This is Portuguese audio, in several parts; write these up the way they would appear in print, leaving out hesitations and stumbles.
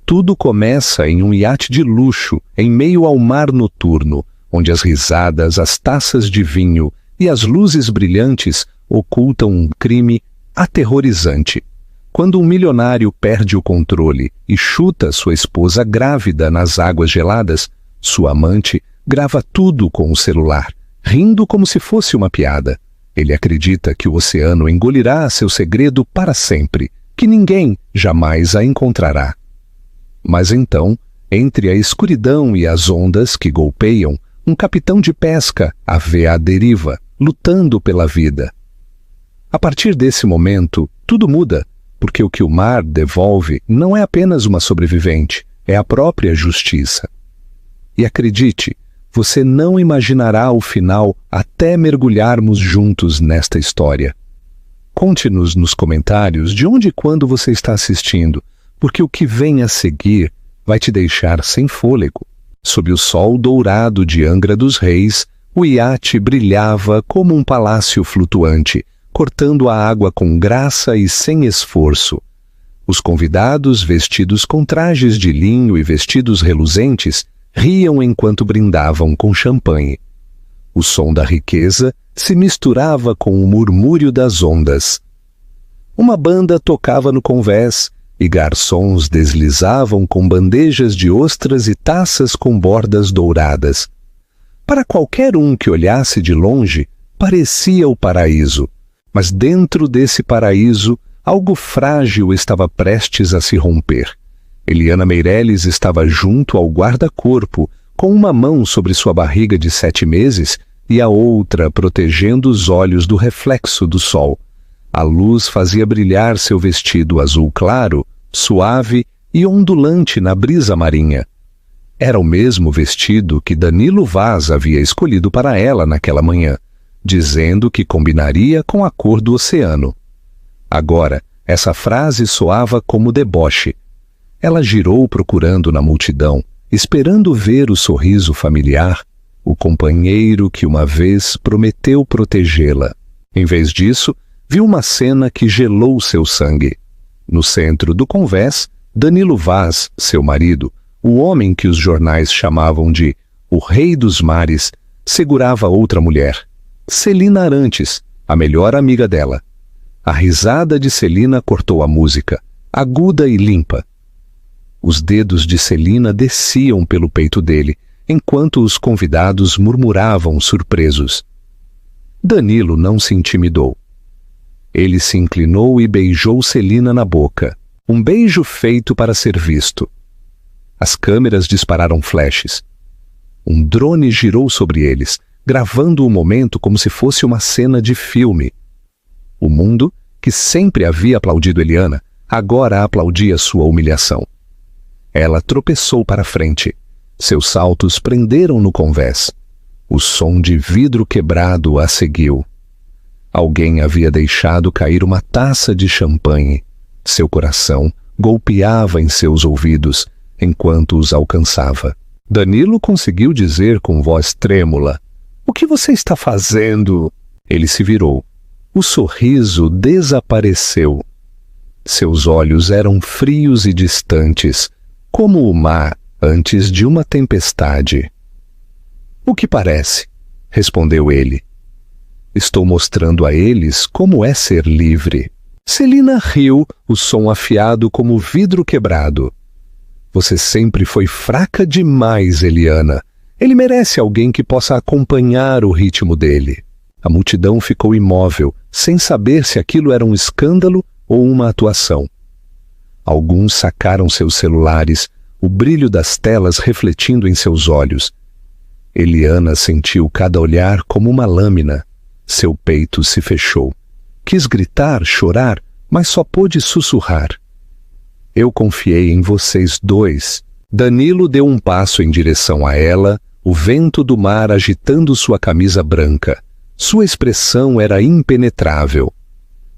Tudo começa em um iate de luxo, em meio ao mar noturno, onde as risadas, as taças de vinho e as luzes brilhantes ocultam um crime aterrorizante. Quando um milionário perde o controle e chuta sua esposa grávida nas águas geladas, sua amante grava tudo com o celular, rindo como se fosse uma piada. Ele acredita que o oceano engolirá seu segredo para sempre, que ninguém jamais a encontrará. Mas então, entre a escuridão e as ondas que golpeiam, um capitão de pesca a vê à deriva, lutando pela vida. A partir desse momento, tudo muda, porque o que o mar devolve não é apenas uma sobrevivente, é a própria justiça. E acredite, você não imaginará o final até mergulharmos juntos nesta história. Conte-nos nos comentários de onde e quando você está assistindo, porque o que vem a seguir vai te deixar sem fôlego. Sob o sol dourado de Angra dos Reis, o iate brilhava como um palácio flutuante, cortando a água com graça e sem esforço. Os convidados, vestidos com trajes de linho e vestidos reluzentes, riam enquanto brindavam com champanhe. O som da riqueza se misturava com o murmúrio das ondas. Uma banda tocava no convés e garçons deslizavam com bandejas de ostras e taças com bordas douradas. Para qualquer um que olhasse de longe, parecia o paraíso. Mas dentro desse paraíso, algo frágil estava prestes a se romper. Eliana Meireles estava junto ao guarda-corpo, com uma mão sobre sua barriga de 7 meses e a outra protegendo os olhos do reflexo do sol. A luz fazia brilhar seu vestido azul claro, suave e ondulante na brisa marinha. Era o mesmo vestido que Danilo Vaz havia escolhido para ela naquela manhã, dizendo que combinaria com a cor do oceano. Agora, essa frase soava como deboche. Ela girou procurando na multidão, esperando ver o sorriso familiar, o companheiro que uma vez prometeu protegê-la. Em vez disso, viu uma cena que gelou seu sangue. No centro do convés, Danilo Vaz, seu marido, o homem que os jornais chamavam de o Rei dos Mares, segurava outra mulher, Celina Arantes, a melhor amiga dela. A risada de Celina cortou a música, aguda e limpa. Os dedos de Celina desciam pelo peito dele, enquanto os convidados murmuravam surpresos. Danilo não se intimidou. Ele se inclinou e beijou Celina na boca, um beijo feito para ser visto. As câmeras dispararam flashes. Um drone girou sobre eles, gravando o momento como se fosse uma cena de filme. O mundo, que sempre havia aplaudido Eliana, agora aplaudia sua humilhação. Ela tropeçou para frente. Seus saltos prenderam no convés. O som de vidro quebrado a seguiu. Alguém havia deixado cair uma taça de champanhe. Seu coração golpeava em seus ouvidos enquanto os alcançava. Danilo conseguiu dizer com voz trêmula: "O que você está fazendo?" Ele se virou. O sorriso desapareceu. Seus olhos eram frios e distantes, como o mar antes de uma tempestade. "O que parece?" respondeu ele. "Estou mostrando a eles como é ser livre." Celina riu, o som afiado como vidro quebrado. "Você sempre foi fraca demais, Eliana. Ele merece alguém que possa acompanhar o ritmo dele." A multidão ficou imóvel, sem saber se aquilo era um escândalo ou uma atuação. Alguns sacaram seus celulares, o brilho das telas refletindo em seus olhos. Eliana sentiu cada olhar como uma lâmina. Seu peito se fechou. Quis gritar, chorar, mas só pôde sussurrar. "Eu confiei em vocês dois." Danilo deu um passo em direção a ela, o vento do mar agitando sua camisa branca. Sua expressão era impenetrável.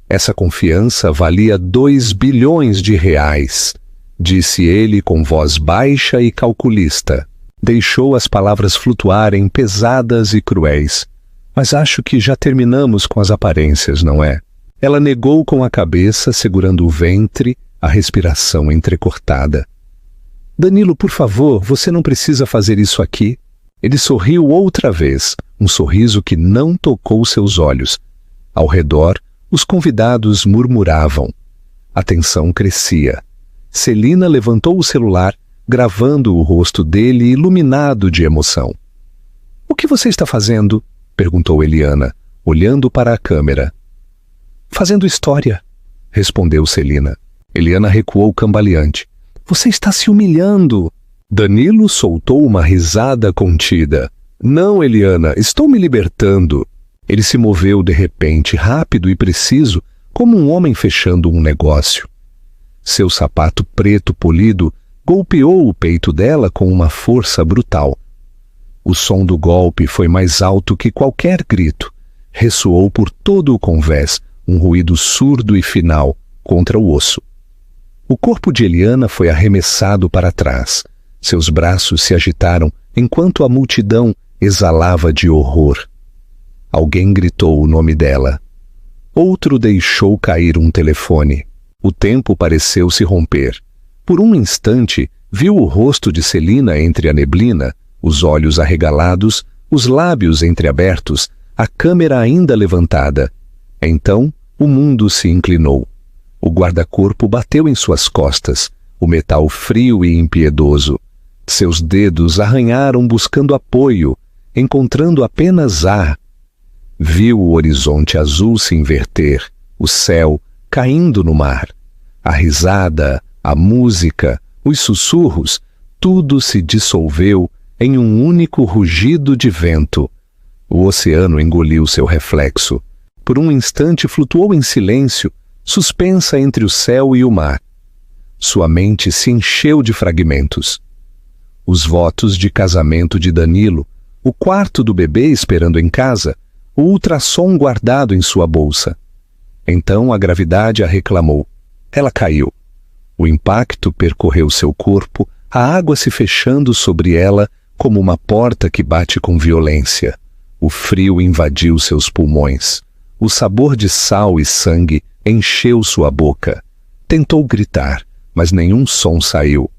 "Essa confiança valia 2 bilhões de reais, disse ele com voz baixa e calculista. Deixou as palavras flutuarem pesadas e cruéis. "Mas acho que já terminamos com as aparências, não é?" Ela negou com a cabeça, segurando o ventre, a respiração entrecortada. Danilo, por favor, você não precisa fazer isso aqui. Ele sorriu outra vez, um sorriso que não tocou seus olhos. Ao redor, os convidados murmuravam. A tensão crescia. Celina levantou o celular, gravando o rosto dele iluminado de emoção. "O que você está fazendo?" perguntou Eliana, olhando para a câmera. "Fazendo história", respondeu Celina. Eliana recuou cambaleante. "Você está se humilhando." Danilo soltou uma risada contida. "Não, Eliana, estou me libertando." Ele se moveu de repente, rápido e preciso, como um homem fechando um negócio. Seu sapato preto polido golpeou o peito dela com uma força brutal. O som do golpe foi mais alto que qualquer grito. Ressoou por todo o convés, um ruído surdo e final contra o osso. O corpo de Eliana foi arremessado para trás. Seus braços se agitaram enquanto a multidão exalava de horror. Alguém gritou o nome dela. Outro deixou cair um telefone. O tempo pareceu se romper. Por um instante, viu o rosto de Celina entre a neblina, os olhos arregalados, os lábios entreabertos, a câmera ainda levantada. Então, o mundo se inclinou. O guarda-corpo bateu em suas costas, o metal frio e impiedoso. Seus dedos arranharam buscando apoio, encontrando apenas ar. Viu o horizonte azul se inverter, o céu caindo no mar. A risada, a música, os sussurros, tudo se dissolveu em um único rugido de vento. O oceano engoliu seu reflexo. Por um instante flutuou em silêncio, suspensa entre o céu e o mar. Sua mente se encheu de fragmentos. Os votos de casamento de Danilo, o quarto do bebê esperando em casa, o ultrassom guardado em sua bolsa. Então a gravidade a reclamou. Ela caiu. O impacto percorreu seu corpo, a água se fechando sobre ela como uma porta que bate com violência. O frio invadiu seus pulmões. O sabor de sal e sangue encheu sua boca. Tentou gritar, mas nenhum som saiu.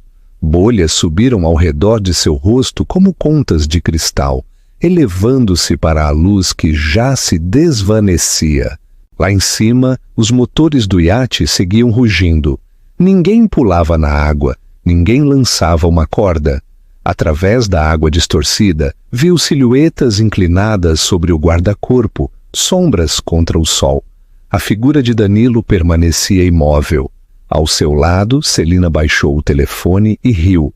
Bolhas subiram ao redor de seu rosto como contas de cristal, elevando-se para a luz que já se desvanecia. Lá em cima, os motores do iate seguiam rugindo. Ninguém pulava na água, ninguém lançava uma corda. Através da água distorcida, viu silhuetas inclinadas sobre o guarda-corpo, sombras contra o sol. A figura de Danilo permanecia imóvel. Ao seu lado, Celina baixou o telefone e riu.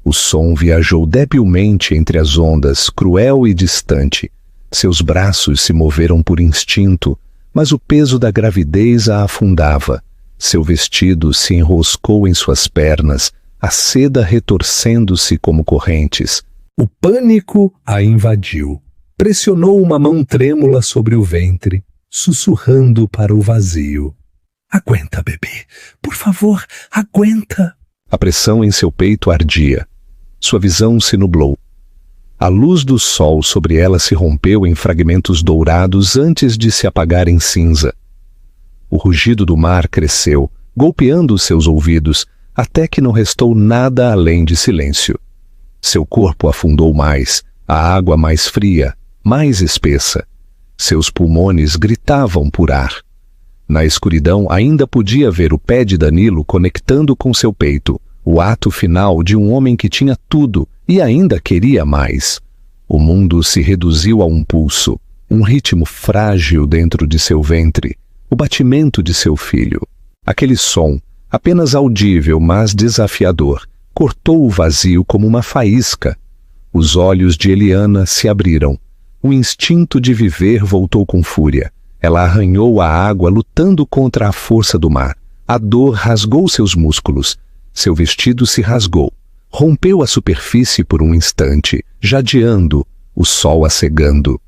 O som viajou debilmente entre as ondas, cruel e distante. Seus braços se moveram por instinto, mas o peso da gravidez a afundava. Seu vestido se enroscou em suas pernas, a seda retorcendo-se como correntes. O pânico a invadiu. Pressionou uma mão trêmula sobre o ventre, sussurrando para o vazio. "Aguenta, bebê. Por favor, aguenta." A pressão em seu peito ardia. Sua visão se nublou. A luz do sol sobre ela se rompeu em fragmentos dourados antes de se apagar em cinza. O rugido do mar cresceu, golpeando seus ouvidos, até que não restou nada além de silêncio. Seu corpo afundou mais, a água mais fria, mais espessa. Seus pulmões gritavam por ar. Na escuridão ainda podia ver o pé de Danilo conectando com seu peito, o ato final de um homem que tinha tudo e ainda queria mais. O mundo se reduziu a um pulso, um ritmo frágil dentro de seu ventre, o batimento de seu filho. Aquele som, apenas audível mas desafiador, cortou o vazio como uma faísca. Os olhos de Eliana se abriram. O instinto de viver voltou com fúria. Ela arranhou a água lutando contra a força do mar. A dor rasgou seus músculos. Seu vestido se rasgou. Rompeu a superfície por um instante, jadeando, o sol a cegando.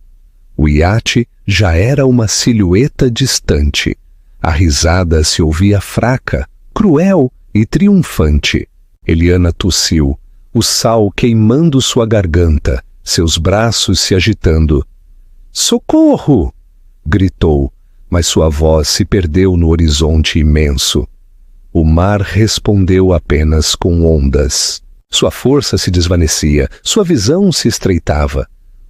O iate já era uma silhueta distante. A risada se ouvia fraca, cruel e triunfante. Eliana tossiu, o sal queimando sua garganta, seus braços se agitando. "Socorro!" gritou, mas sua voz se perdeu no horizonte imenso. O mar respondeu apenas com ondas. Sua força se desvanecia, sua visão se estreitava.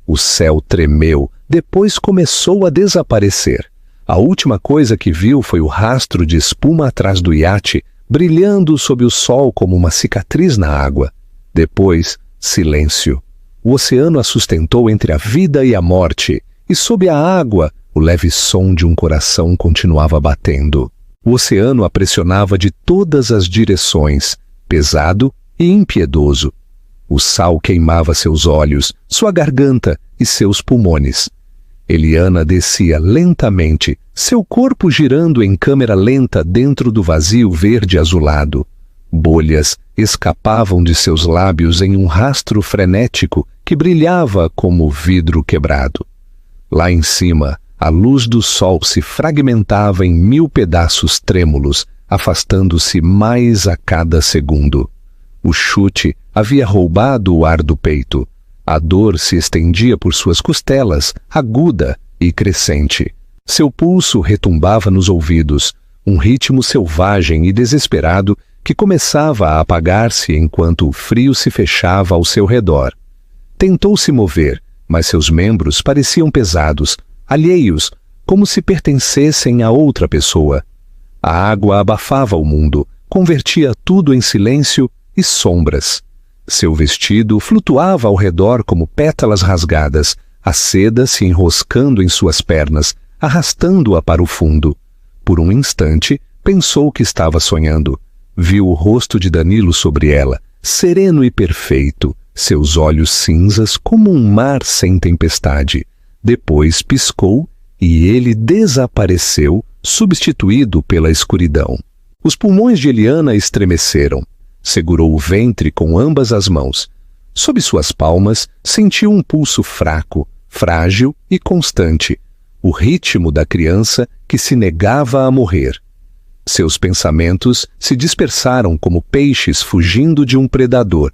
O céu tremeu, depois começou a desaparecer. A última coisa que viu foi o rastro de espuma atrás do iate, brilhando sob o sol como uma cicatriz na água. Depois, silêncio. O oceano a sustentou entre a vida e a morte, e sob a água, o leve som de um coração continuava batendo. O oceano a pressionava de todas as direções, pesado e impiedoso. O sal queimava seus olhos, sua garganta e seus pulmões. Eliana descia lentamente, seu corpo girando em câmera lenta dentro do vazio verde azulado. Bolhas escapavam de seus lábios em um rastro frenético que brilhava como vidro quebrado. Lá em cima, a luz do sol se fragmentava em 1000 pedaços trêmulos, afastando-se mais a cada segundo. O chute havia roubado o ar do peito. A dor se estendia por suas costelas, aguda e crescente. Seu pulso retumbava nos ouvidos, um ritmo selvagem e desesperado que começava a apagar-se enquanto o frio se fechava ao seu redor. Tentou se mover, mas seus membros pareciam pesados, alheios, como se pertencessem a outra pessoa. A água abafava o mundo, convertia tudo em silêncio e sombras. Seu vestido flutuava ao redor como pétalas rasgadas, a seda se enroscando em suas pernas, arrastando-a para o fundo. Por um instante, pensou que estava sonhando. Viu o rosto de Danilo sobre ela, sereno e perfeito, seus olhos cinzas como um mar sem tempestade. Depois piscou e ele desapareceu, substituído pela escuridão. Os pulmões de Eliana estremeceram. Segurou o ventre com ambas as mãos. Sob suas palmas, sentiu um pulso fraco, frágil e constante, o ritmo da criança que se negava a morrer. Seus pensamentos se dispersaram como peixes fugindo de um predador.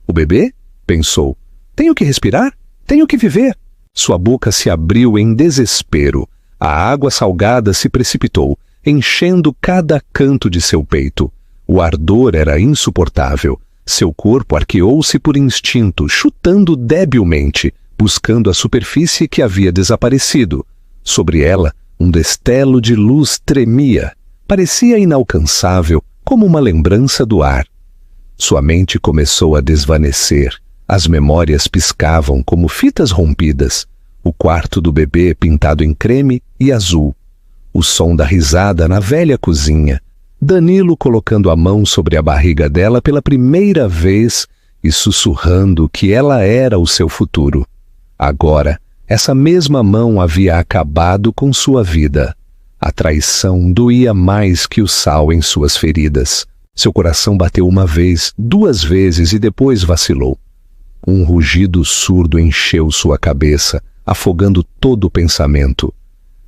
O bebê? Pensou. Tenho que respirar? Tenho que viver. Sua boca se abriu em desespero. A água salgada se precipitou, enchendo cada canto de seu peito. O ardor era insuportável. Seu corpo arqueou-se por instinto, chutando debilmente, buscando a superfície que havia desaparecido. Sobre ela, um destelo de luz tremia. Parecia inalcançável, como uma lembrança do ar. Sua mente começou a desvanecer. As memórias piscavam como fitas rompidas. O quarto do bebê pintado em creme e azul. O som da risada na velha cozinha. Danilo colocando a mão sobre a barriga dela pela primeira vez e sussurrando que ela era o seu futuro. Agora, essa mesma mão havia acabado com sua vida. A traição doía mais que o sal em suas feridas. Seu coração bateu uma vez, 2 vezes e depois vacilou. Um rugido surdo encheu sua cabeça, afogando todo o pensamento.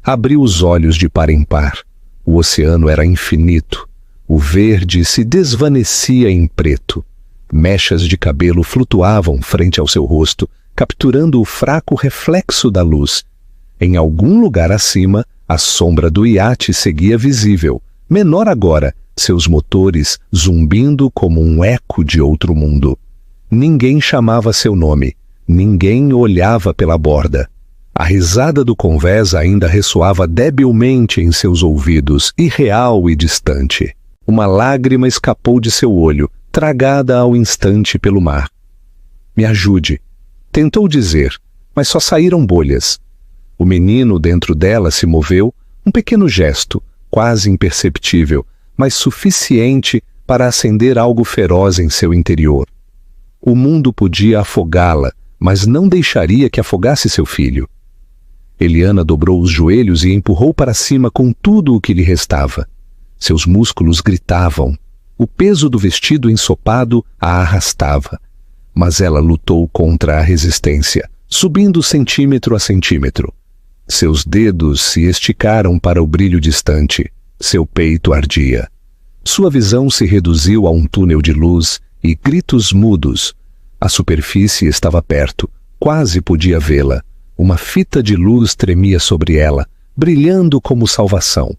Abriu os olhos de par em par. O oceano era infinito. O verde se desvanecia em preto. Mechas de cabelo flutuavam frente ao seu rosto, capturando o fraco reflexo da luz. Em algum lugar acima, a sombra do iate seguia visível, menor agora, seus motores zumbindo como um eco de outro mundo. Ninguém chamava seu nome, ninguém olhava pela borda. A risada do convés ainda ressoava debilmente em seus ouvidos, irreal e distante. Uma lágrima escapou de seu olho, tragada ao instante pelo mar. Me ajude, tentou dizer, mas só saíram bolhas. O menino dentro dela se moveu, um pequeno gesto, quase imperceptível, mas suficiente para acender algo feroz em seu interior. O mundo podia afogá-la, mas não deixaria que afogasse seu filho. Eliana dobrou os joelhos e empurrou para cima com tudo o que lhe restava. Seus músculos gritavam. O peso do vestido ensopado a arrastava. Mas ela lutou contra a resistência, subindo centímetro a centímetro. Seus dedos se esticaram para o brilho distante. Seu peito ardia. Sua visão se reduziu a um túnel de luz e gritos mudos. A superfície estava perto, quase podia vê-la. Uma fita de luz tremia sobre ela, brilhando como salvação.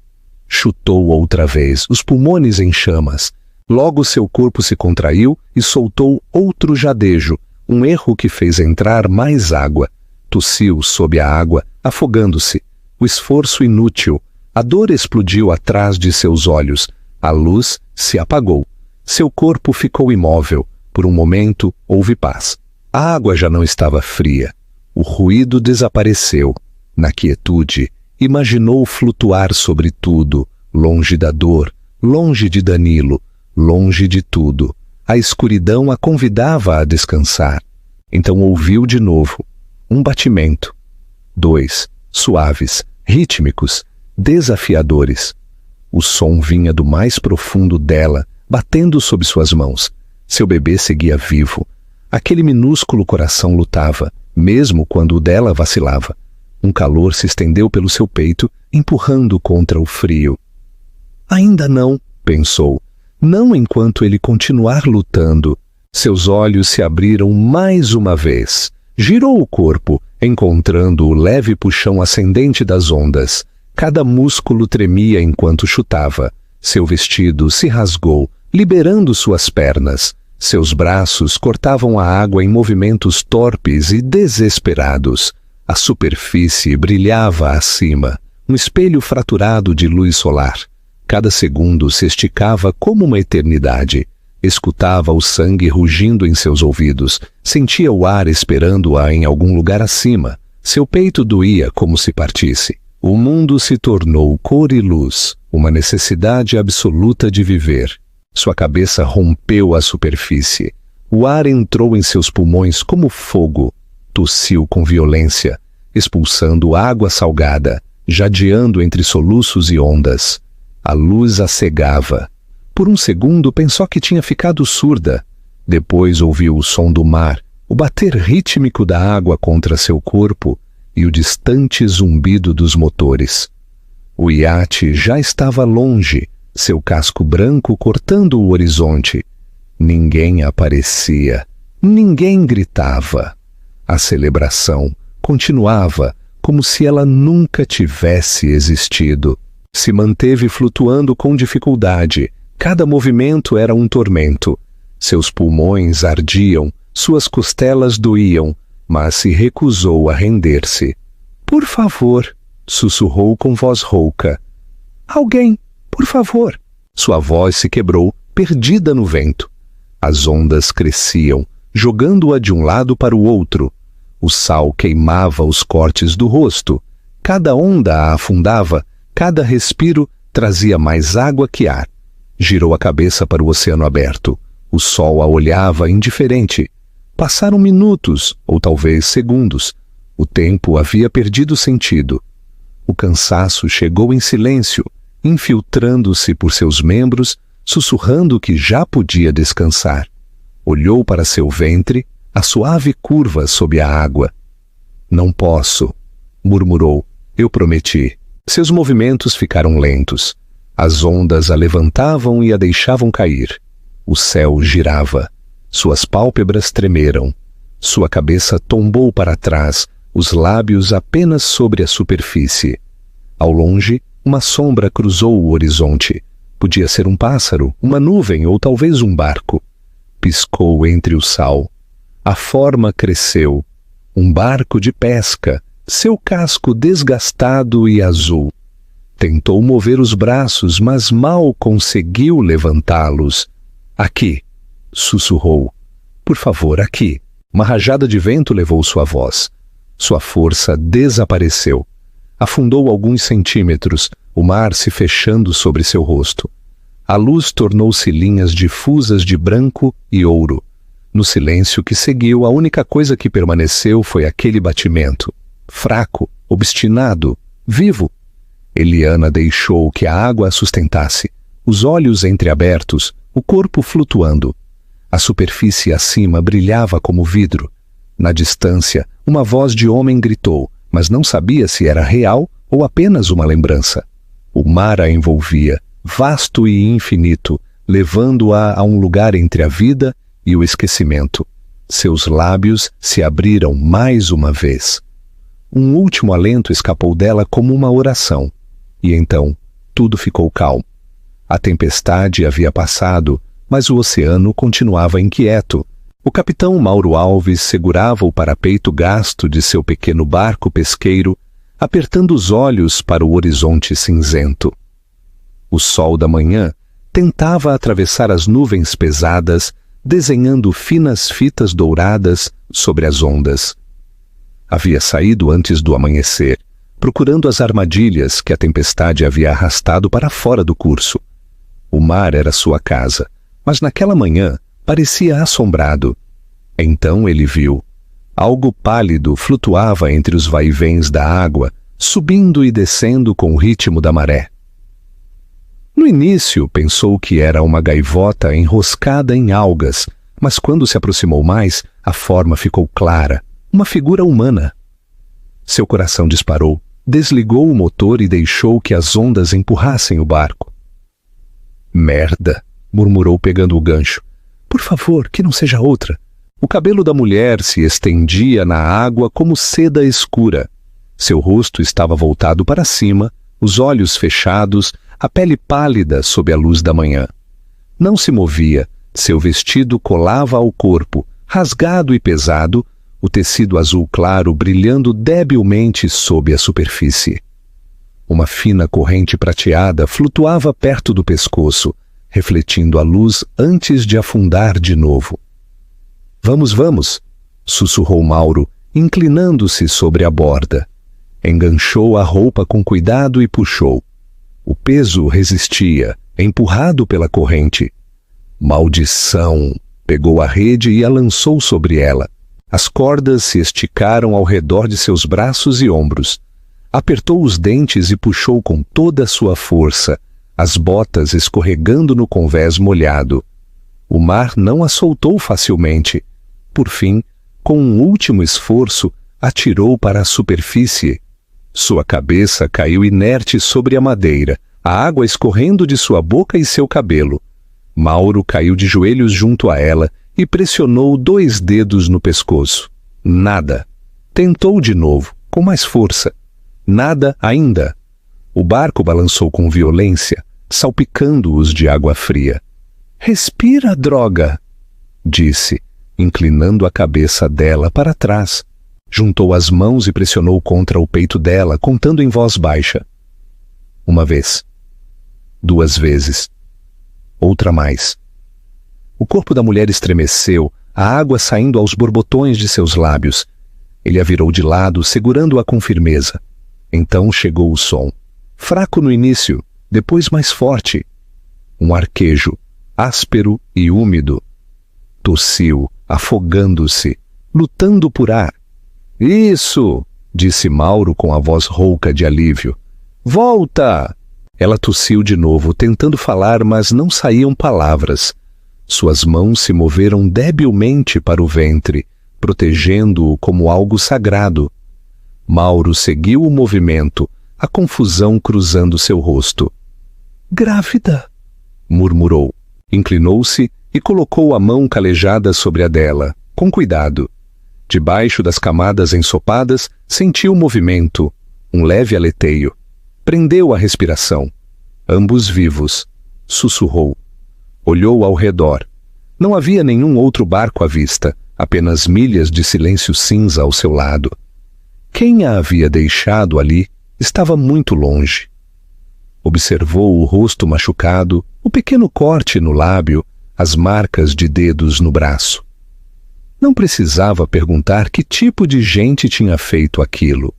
Chutou outra vez, os pulmões em chamas. Logo seu corpo se contraiu e soltou outro jadejo, um erro que fez entrar mais água. Tossiu sob a água, afogando-se. O esforço inútil. A dor explodiu atrás de seus olhos. A luz se apagou. Seu corpo ficou imóvel. Por um momento, houve paz. A água já não estava fria. O ruído desapareceu. Na quietude, imaginou flutuar sobre tudo, longe da dor, longe de Danilo, longe de tudo. A escuridão a convidava a descansar. Então ouviu de novo. Um batimento. 2, suaves, rítmicos, desafiadores. O som vinha do mais profundo dela, batendo sob suas mãos. Seu bebê seguia vivo. Aquele minúsculo coração lutava, mesmo quando o dela vacilava. Um calor se estendeu pelo seu peito, empurrando contra o frio. Ainda não, pensou. Não enquanto ele continuar lutando. Seus olhos se abriram mais uma vez. Girou o corpo, encontrando o leve puxão ascendente das ondas. Cada músculo tremia enquanto chutava. Seu vestido se rasgou, liberando suas pernas. Seus braços cortavam a água em movimentos torpes e desesperados. A superfície brilhava acima, um espelho fraturado de luz solar. Cada segundo se esticava como uma eternidade. Escutava o sangue rugindo em seus ouvidos, sentia o ar esperando-a em algum lugar acima. Seu peito doía como se partisse. O mundo se tornou cor e luz, uma necessidade absoluta de viver. Sua cabeça rompeu a superfície. O ar entrou em seus pulmões como fogo. Tossiu com violência, expulsando água salgada, jadeando entre soluços e ondas. A luz a cegava. Por um segundo pensou que tinha ficado surda. Depois ouviu o som do mar, o bater rítmico da água contra seu corpo e o distante zumbido dos motores. O iate já estava longe, seu casco branco cortando o horizonte. Ninguém aparecia, ninguém gritava. A celebração continuava como se ela nunca tivesse existido. Se manteve flutuando com dificuldade. Cada movimento era um tormento. Seus pulmões ardiam, suas costelas doíam, mas se recusou a render-se. "Por favor", sussurrou com voz rouca. "Alguém, por favor." Sua voz se quebrou, perdida no vento. As ondas cresciam, jogando-a de um lado para o outro. O sal queimava os cortes do rosto. Cada onda a afundava, cada respiro trazia mais água que ar. Girou a cabeça para o oceano aberto. O sol a olhava indiferente. Passaram minutos, ou talvez segundos. O tempo havia perdido sentido. O cansaço chegou em silêncio, infiltrando-se por seus membros, sussurrando que já podia descansar. Olhou para seu ventre, a suave curva sob a água. "Não posso", murmurou. "Eu prometi." Seus movimentos ficaram lentos. As ondas a levantavam e a deixavam cair. O céu girava. Suas pálpebras tremeram. Sua cabeça tombou para trás, os lábios apenas sobre a superfície. Ao longe, uma sombra cruzou o horizonte. Podia ser um pássaro, uma nuvem ou talvez um barco. Piscou entre o sal. A forma cresceu. Um barco de pesca, seu casco desgastado e azul. Tentou mover os braços, mas mal conseguiu levantá-los. "Aqui", sussurrou. "Por favor, aqui." Uma rajada de vento levou sua voz. Sua força desapareceu. Afundou alguns centímetros, o mar se fechando sobre seu rosto. A luz tornou-se linhas difusas de branco e ouro. No silêncio que seguiu, a única coisa que permaneceu foi aquele batimento. Fraco, obstinado, vivo. Eliana deixou que a água a sustentasse, os olhos entreabertos, o corpo flutuando. A superfície acima brilhava como vidro. Na distância, uma voz de homem gritou, mas não sabia se era real ou apenas uma lembrança. O mar a envolvia, vasto e infinito, levando-a a um lugar entre a vida e o esquecimento. Seus lábios se abriram mais uma vez. Um último alento escapou dela como uma oração. E então, tudo ficou calmo. A tempestade havia passado, mas o oceano continuava inquieto. O capitão Mauro Alves segurava o parapeito gasto de seu pequeno barco pesqueiro, apertando os olhos para o horizonte cinzento. O sol da manhã tentava atravessar as nuvens pesadas, desenhando finas fitas douradas sobre as ondas. Havia saído antes do amanhecer, procurando as armadilhas que a tempestade havia arrastado para fora do curso. O mar era sua casa, mas naquela manhã parecia assombrado. Então ele viu. Algo pálido flutuava entre os vaivéns da água, subindo e descendo com o ritmo da maré. No início pensou que era uma gaivota enroscada em algas, mas quando se aproximou mais, a forma ficou clara, uma figura humana. Seu coração disparou, desligou o motor e deixou que as ondas empurrassem o barco. Merda, murmurou pegando o gancho. Por favor, que não seja outra. O cabelo da mulher se estendia na água como seda escura. Seu rosto estava voltado para cima, os olhos fechados, a pele pálida sob a luz da manhã. Não se movia, seu vestido colava ao corpo, rasgado e pesado, o tecido azul claro brilhando debilmente sob a superfície. Uma fina corrente prateada flutuava perto do pescoço, refletindo a luz antes de afundar de novo. Vamos, vamos, sussurrou Mauro, inclinando-se sobre a borda. Enganchou a roupa com cuidado e puxou. O peso resistia, empurrado pela corrente. Maldição! Pegou a rede e a lançou sobre ela. As cordas se esticaram ao redor de seus braços e ombros. Apertou os dentes e puxou com toda a sua força, as botas escorregando no convés molhado. O mar não a soltou facilmente. Por fim, com um último esforço, atirou para a superfície. Sua cabeça caiu inerte sobre a madeira, a água escorrendo de sua boca e seu cabelo. Mauro caiu de joelhos junto a ela e pressionou 2 dedos no pescoço. Nada. Tentou de novo, com mais força. Nada ainda. O barco balançou com violência, salpicando-os de água fria. Respira, droga! Disse, inclinando a cabeça dela para trás. Juntou as mãos e pressionou contra o peito dela, contando em voz baixa. 1 vez. 2 vezes. Outra mais. O corpo da mulher estremeceu, a água saindo aos borbotões de seus lábios. Ele a virou de lado, segurando-a com firmeza. Então chegou o som. Fraco no início, depois mais forte. Um arquejo, áspero e úmido. Tossiu, afogando-se, lutando por ar. Isso! Disse Mauro com a voz rouca de alívio. Volta! Ela tossiu de novo, tentando falar, mas não saíam palavras. Suas mãos se moveram debilmente para o ventre, protegendo-o como algo sagrado. Mauro seguiu o movimento, a confusão cruzando seu rosto. Grávida! Murmurou. Inclinou-se e colocou a mão calejada sobre a dela, com cuidado. Debaixo das camadas ensopadas, sentiu movimento, um leve aleteio. Prendeu a respiração. Ambos vivos. Sussurrou. Olhou ao redor. Não havia nenhum outro barco à vista, apenas milhas de silêncio cinza ao seu lado. Quem a havia deixado ali estava muito longe. Observou o rosto machucado, o pequeno corte no lábio, as marcas de dedos no braço. Não precisava perguntar que tipo de gente tinha feito aquilo.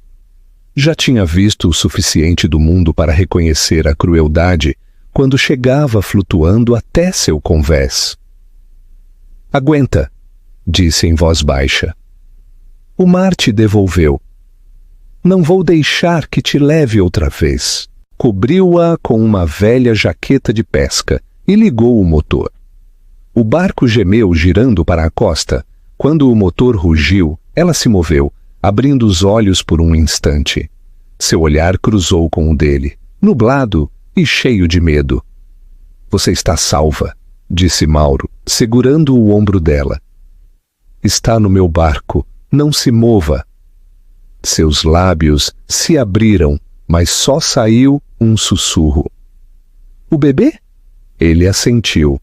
Já tinha visto o suficiente do mundo para reconhecer a crueldade quando chegava flutuando até seu convés. Aguenta, disse em voz baixa. O mar te devolveu. Não vou deixar que te leve outra vez. Cobriu-a com uma velha jaqueta de pesca e ligou o motor. O barco gemeu girando para a costa. Quando o motor rugiu, ela se moveu, abrindo os olhos por um instante. Seu olhar cruzou com o dele, nublado e cheio de medo. Você está salva, disse Mauro, segurando o ombro dela. Está no meu barco, não se mova. Seus lábios se abriram, mas só saiu um sussurro. O bebê? Ele assentiu.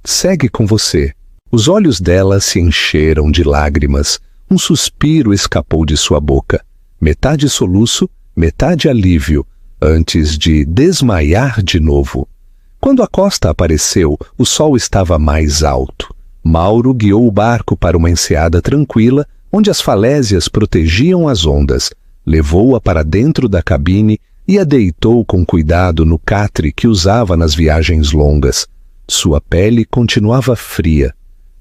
Segue com você. Os olhos dela se encheram de lágrimas. Um suspiro escapou de sua boca. Metade soluço, metade alívio, antes de desmaiar de novo. Quando a costa apareceu, o sol estava mais alto. Mauro guiou o barco para uma enseada tranquila, onde as falésias protegiam as ondas. Levou-a para dentro da cabine e a deitou com cuidado no catre que usava nas viagens longas. Sua pele continuava fria.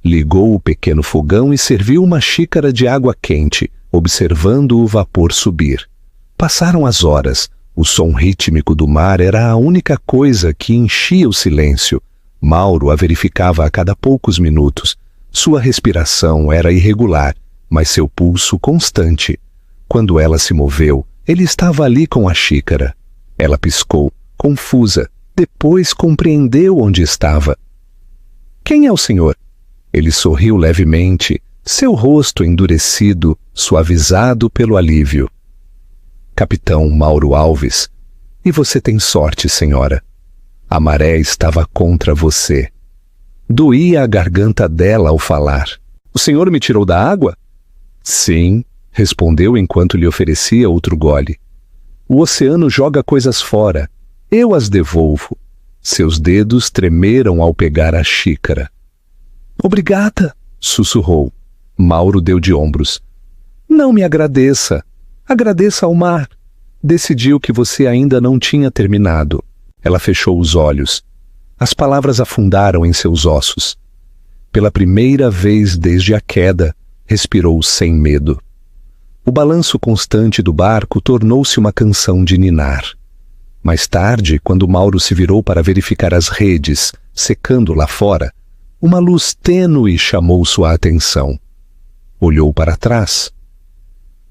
Ligou o pequeno fogão e serviu uma xícara de água quente, observando o vapor subir. Passaram as horas. O som rítmico do mar era a única coisa que enchia o silêncio. Mauro a verificava a cada poucos minutos. Sua respiração era irregular, mas seu pulso constante. Quando ela se moveu, ele estava ali com a xícara. Ela piscou, confusa. Depois compreendeu onde estava. Quem é o senhor? Ele sorriu levemente, seu rosto endurecido, suavizado pelo alívio. Capitão Mauro Alves. E você tem sorte, senhora. A maré estava contra você. Doía a garganta dela ao falar. O senhor me tirou da água? Sim, respondeu enquanto lhe oferecia outro gole. O oceano joga coisas fora. Eu as devolvo. Seus dedos tremeram ao pegar a xícara. Obrigada, sussurrou. Mauro deu de ombros. Não me agradeça. Agradeça ao mar. Decidiu que você ainda não tinha terminado. Ela fechou os olhos. As palavras afundaram em seus ossos. Pela primeira vez desde a queda, respirou sem medo. O balanço constante do barco tornou-se uma canção de ninar. Mais tarde, quando Mauro se virou para verificar as redes, secando lá fora, uma luz tênue chamou sua atenção. Olhou para trás.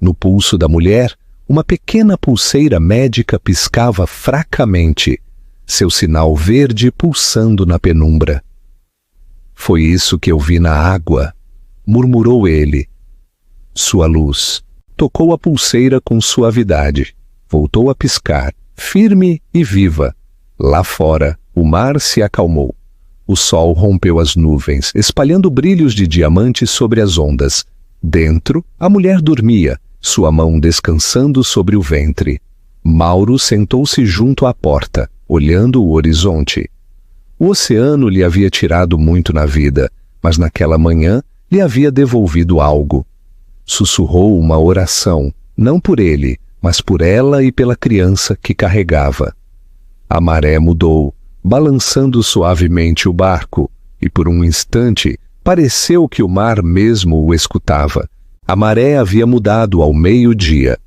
No pulso da mulher, uma pequena pulseira médica piscava fracamente, seu sinal verde pulsando na penumbra. Foi isso que eu vi na água, murmurou ele. Sua luz tocou a pulseira com suavidade, voltou a piscar, firme e viva. Lá fora, o mar se acalmou. O sol rompeu as nuvens, espalhando brilhos de diamantes sobre as ondas. Dentro, a mulher dormia, sua mão descansando sobre o ventre. Mauro sentou-se junto à porta, olhando o horizonte. O oceano lhe havia tirado muito na vida, mas naquela manhã lhe havia devolvido algo. Sussurrou uma oração, não por ele, mas por ela e pela criança que carregava. A maré mudou, balançando suavemente o barco, e por um instante pareceu que o mar mesmo o escutava. A maré havia mudado ao meio-dia.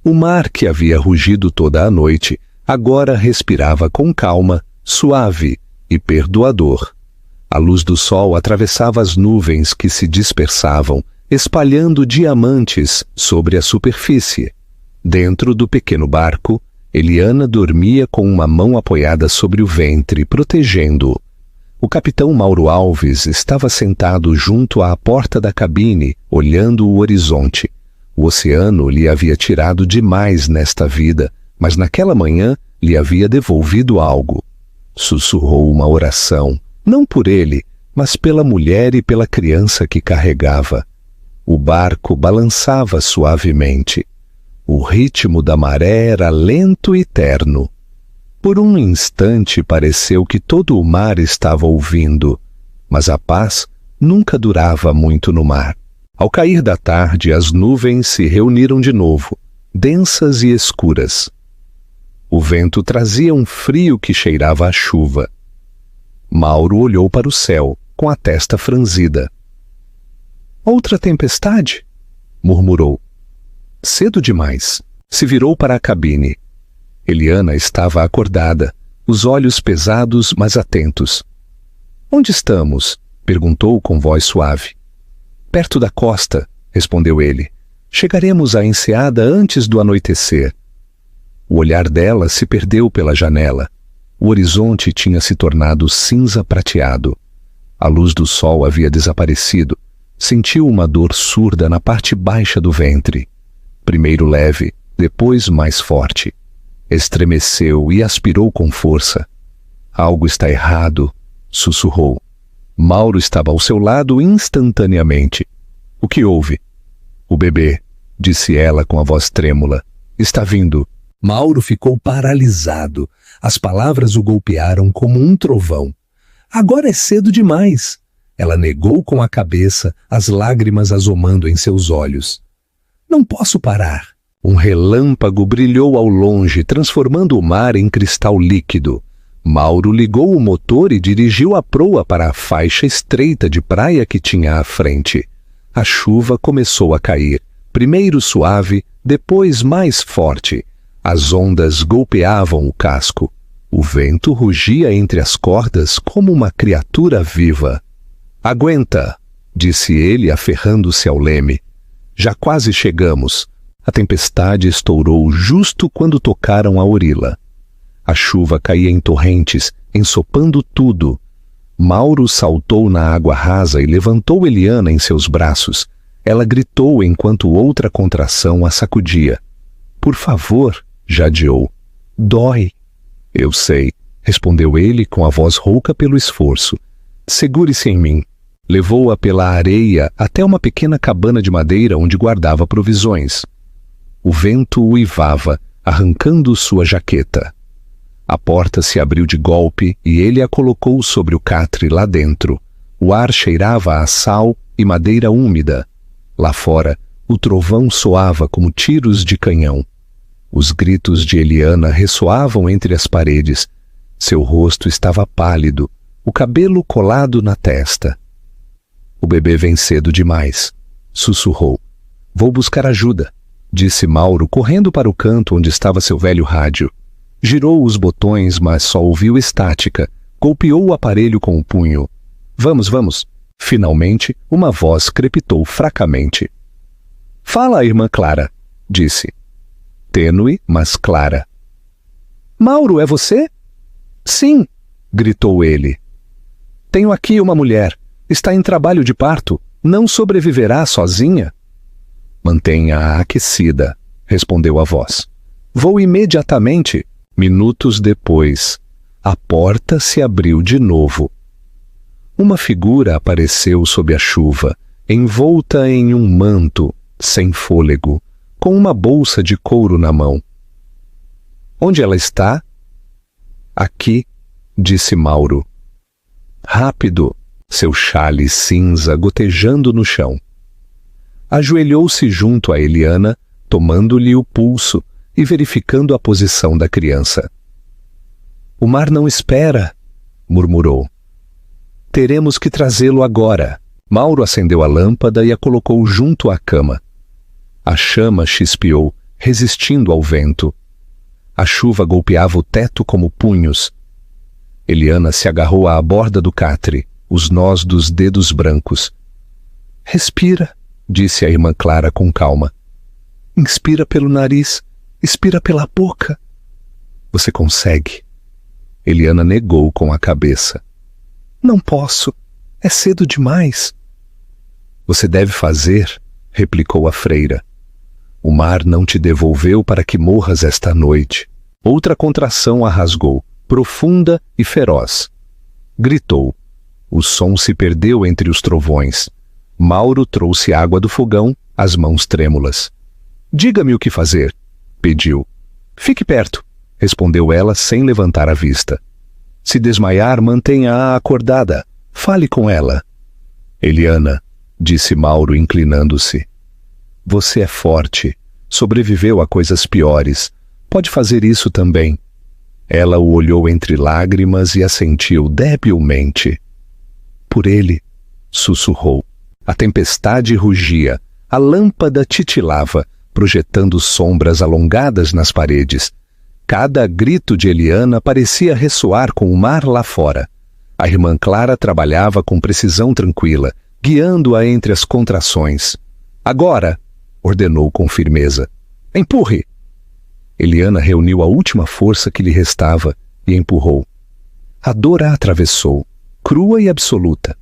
O mar, que havia rugido toda a noite, agora respirava com calma, suave e perdoador. A luz do sol atravessava as nuvens que se dispersavam, espalhando diamantes sobre a superfície. Dentro do pequeno barco, Eliana dormia com uma mão apoiada sobre o ventre, protegendo-o. O capitão Mauro Alves estava sentado junto à porta da cabine, olhando o horizonte. O oceano lhe havia tirado demais nesta vida, mas naquela manhã lhe havia devolvido algo. Sussurrou uma oração, não por ele, mas pela mulher e pela criança que carregava. O barco balançava suavemente. O ritmo da maré era lento e terno. Por um instante pareceu que todo o mar estava ouvindo, mas a paz nunca durava muito no mar. Ao cair da tarde, as nuvens se reuniram de novo, densas e escuras. O vento trazia um frio que cheirava a chuva. Mauro olhou para o céu, com a testa franzida. Outra tempestade? Murmurou. Cedo demais. Se virou para a cabine. Eliana estava acordada, os olhos pesados, mas atentos. Onde estamos? Perguntou com voz suave. Perto da costa, respondeu ele. Chegaremos à enseada antes do anoitecer. O olhar dela se perdeu pela janela. O horizonte tinha se tornado cinza prateado. A luz do sol havia desaparecido. Sentiu uma dor surda na parte baixa do ventre. Primeiro leve, depois mais forte. Estremeceu e aspirou com força. Algo está errado, sussurrou. Mauro estava ao seu lado instantaneamente. O que houve? O bebê, disse ela com a voz trêmula. Está vindo. Mauro ficou paralisado. As palavras o golpearam como um trovão. Agora é cedo demais. Ela negou com a cabeça, as lágrimas azomando em seus olhos. Não posso parar. Um relâmpago brilhou ao longe, transformando o mar em cristal líquido. Mauro ligou o motor e dirigiu a proa para a faixa estreita de praia que tinha à frente. A chuva começou a cair, primeiro suave, depois mais forte. As ondas golpeavam o casco. O vento rugia entre as cordas como uma criatura viva. Aguenta, disse ele, aferrando-se ao leme. Já quase chegamos. A tempestade estourou justo quando tocaram a orila. A chuva caía em torrentes, ensopando tudo. Mauro saltou na água rasa e levantou Eliana em seus braços. Ela gritou enquanto outra contração a sacudia. Por favor, jadeou. Dói. Eu sei, respondeu ele com a voz rouca pelo esforço. Segure-se em mim. Levou-a pela areia até uma pequena cabana de madeira onde guardava provisões. O vento uivava, arrancando sua jaqueta. A porta se abriu de golpe e ele a colocou sobre o catre lá dentro. O ar cheirava a sal e madeira úmida. Lá fora, o trovão soava como tiros de canhão. Os gritos de Eliana ressoavam entre as paredes. Seu rosto estava pálido, o cabelo colado na testa. O bebê vem cedo demais, sussurrou. Vou buscar ajuda, disse Mauro, correndo para o canto onde estava seu velho rádio. Girou os botões, mas só ouviu estática. Golpeou o aparelho com o punho. Vamos, vamos. Finalmente, uma voz crepitou fracamente. Fala, irmã Clara, disse. Tênue, mas clara. Mauro, é você? Sim, gritou ele. Tenho aqui uma mulher. Está em trabalho de parto. Não sobreviverá sozinha? Mantenha-a aquecida, respondeu a voz. Vou imediatamente. Minutos depois, a porta se abriu de novo. Uma figura apareceu sob a chuva, envolta em um manto, sem fôlego, com uma bolsa de couro na mão. Onde ela está? Aqui, disse Mauro. Rápido, seu xale cinza gotejando no chão. Ajoelhou-se junto a Eliana, tomando-lhe o pulso e verificando a posição da criança. O mar não espera, murmurou. Teremos que trazê-lo agora. Mauro acendeu a lâmpada e a colocou junto à cama. A chama chispeou, resistindo ao vento. A chuva golpeava o teto como punhos. Eliana se agarrou à borda do catre, os nós dos dedos brancos. Respira, disse a irmã Clara com calma. Inspira pelo nariz, expira pela boca. Você consegue. Eliana negou com a cabeça. Não posso. É cedo demais. Você deve fazer, replicou a freira. O mar não te devolveu para que morras esta noite. Outra contração a rasgou, profunda e feroz. Gritou. O som se perdeu entre os trovões. Mauro trouxe água do fogão, as mãos trêmulas. Diga-me o que fazer, pediu. Fique perto, respondeu ela sem levantar a vista. Se desmaiar, mantenha-a acordada. Fale com ela. Eliana, disse Mauro inclinando-se. Você é forte. Sobreviveu a coisas piores. Pode fazer isso também. Ela o olhou entre lágrimas e assentiu debilmente. Por ele, sussurrou. A tempestade rugia. A lâmpada titilava, projetando sombras alongadas nas paredes. Cada grito de Eliana parecia ressoar com o mar lá fora. A irmã Clara trabalhava com precisão tranquila, guiando-a entre as contrações. Agora, ordenou com firmeza. Empurre! Eliana reuniu a última força que lhe restava e empurrou. A dor a atravessou, crua e absoluta.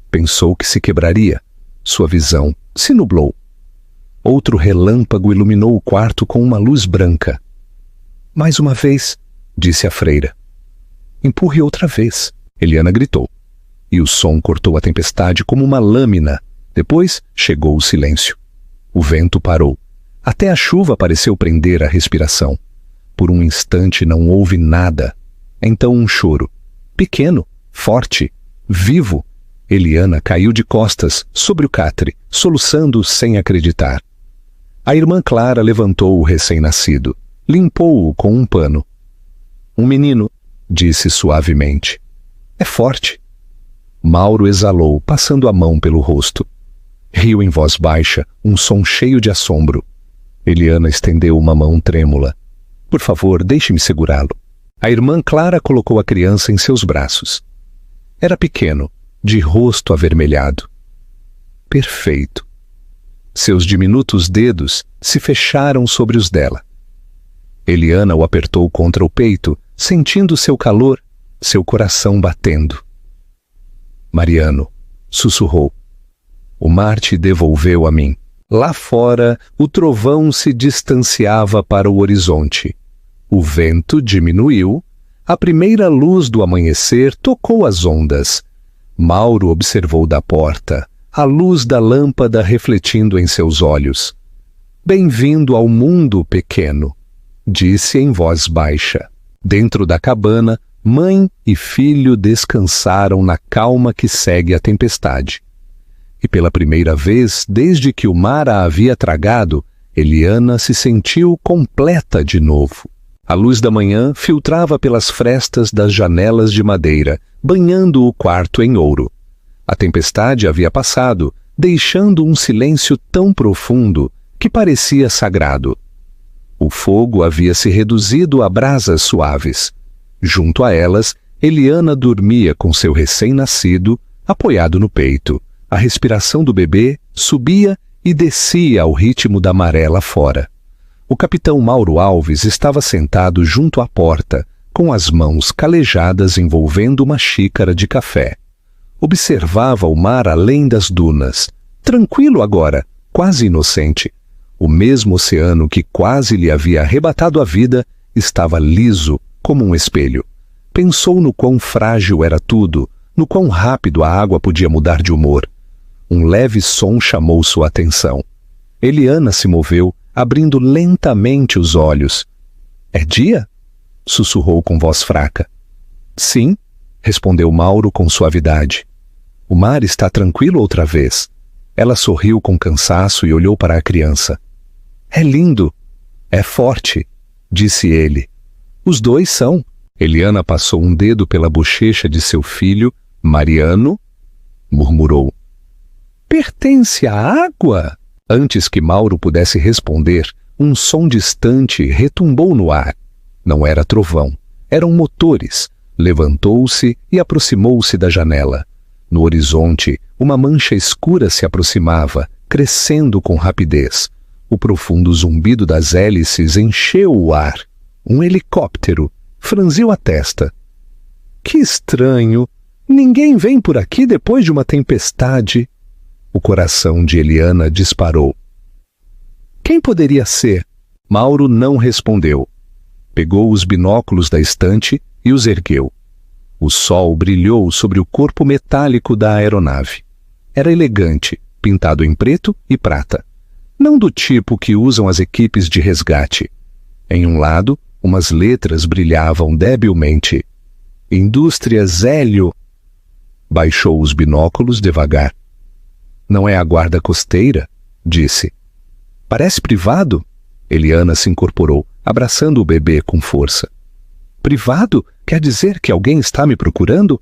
Pensou que se quebraria. Sua visão se nublou. Outro relâmpago iluminou o quarto com uma luz branca. Mais uma vez, disse a freira. Empurre outra vez, Eliana gritou. e o som cortou a tempestade como uma lâmina. Depois chegou o silêncio. O vento parou. Até a chuva pareceu prender a respiração. Por um instante não houve nada. Então um choro. Pequeno, forte, vivo. Eliana caiu de costas sobre o catre, soluçando sem acreditar. A irmã Clara levantou o recém-nascido. Limpou-o com um pano. Um menino, disse suavemente. É forte. Mauro exalou, passando a mão pelo rosto. Riu em voz baixa, um som cheio de assombro. Eliana estendeu uma mão trêmula. Por favor, deixe-me segurá-lo. A irmã Clara colocou a criança em seus braços. Era pequeno, de rosto avermelhado. Perfeito. Seus diminutos dedos se fecharam sobre os dela. Eliana o apertou contra o peito, sentindo seu calor, seu coração batendo. Mariano, sussurrou. O mar te devolveu a mim. Lá fora, o trovão se distanciava para o horizonte. O vento diminuiu. A primeira luz do amanhecer tocou as ondas. Mauro observou da porta, a luz da lâmpada refletindo em seus olhos. Bem-vindo ao mundo, pequeno, disse em voz baixa. Dentro da cabana, mãe e filho descansaram na calma que segue a tempestade. E pela primeira vez, desde que o mar a havia tragado, Eliana se sentiu completa de novo. A luz da manhã filtrava pelas frestas das janelas de madeira, banhando o quarto em ouro. A tempestade havia passado, deixando um silêncio tão profundo que parecia sagrado. O fogo havia se reduzido a brasas suaves. Junto a elas, Eliana dormia com seu recém-nascido, apoiado no peito. A respiração do bebê subia e descia ao ritmo da maré lá fora. O capitão Mauro Alves estava sentado junto à porta, com as mãos calejadas envolvendo uma xícara de café. Observava o mar além das dunas, tranquilo agora, quase inocente. O mesmo oceano que quase lhe havia arrebatado a vida estava liso como um espelho. Pensou no quão frágil era tudo, no quão rápido a água podia mudar de humor. Um leve som chamou sua atenção. Eliana se moveu, abrindo lentamente os olhos. — É dia? — sussurrou com voz fraca. — Sim — respondeu Mauro com suavidade. — O mar está tranquilo outra vez. Ela sorriu com cansaço e olhou para a criança. — É lindo. É forte — disse ele. — Os dois são. Eliana passou um dedo pela bochecha de seu filho. — Mariano? — murmurou. — Pertence à água? Antes que Mauro pudesse responder, um som distante retumbou no ar. Não era trovão, eram motores. Levantou-se e aproximou-se da janela. No horizonte, uma mancha escura se aproximava, crescendo com rapidez. O profundo zumbido das hélices encheu o ar. Um helicóptero franziu a testa. Que estranho! Ninguém vem por aqui depois de uma tempestade. O coração de Eliana disparou. Quem poderia ser? Mauro não respondeu. Pegou os binóculos da estante e os ergueu. O sol brilhou sobre o corpo metálico da aeronave. Era elegante, pintado em preto e prata. Não do tipo que usam as equipes de resgate. Em um lado, umas letras brilhavam debilmente. Indústrias Hélio. Baixou os binóculos devagar. Não é a guarda costeira? Disse. Parece privado? Eliana se incorporou, abraçando o bebê com força. Privado? Quer dizer que alguém está me procurando?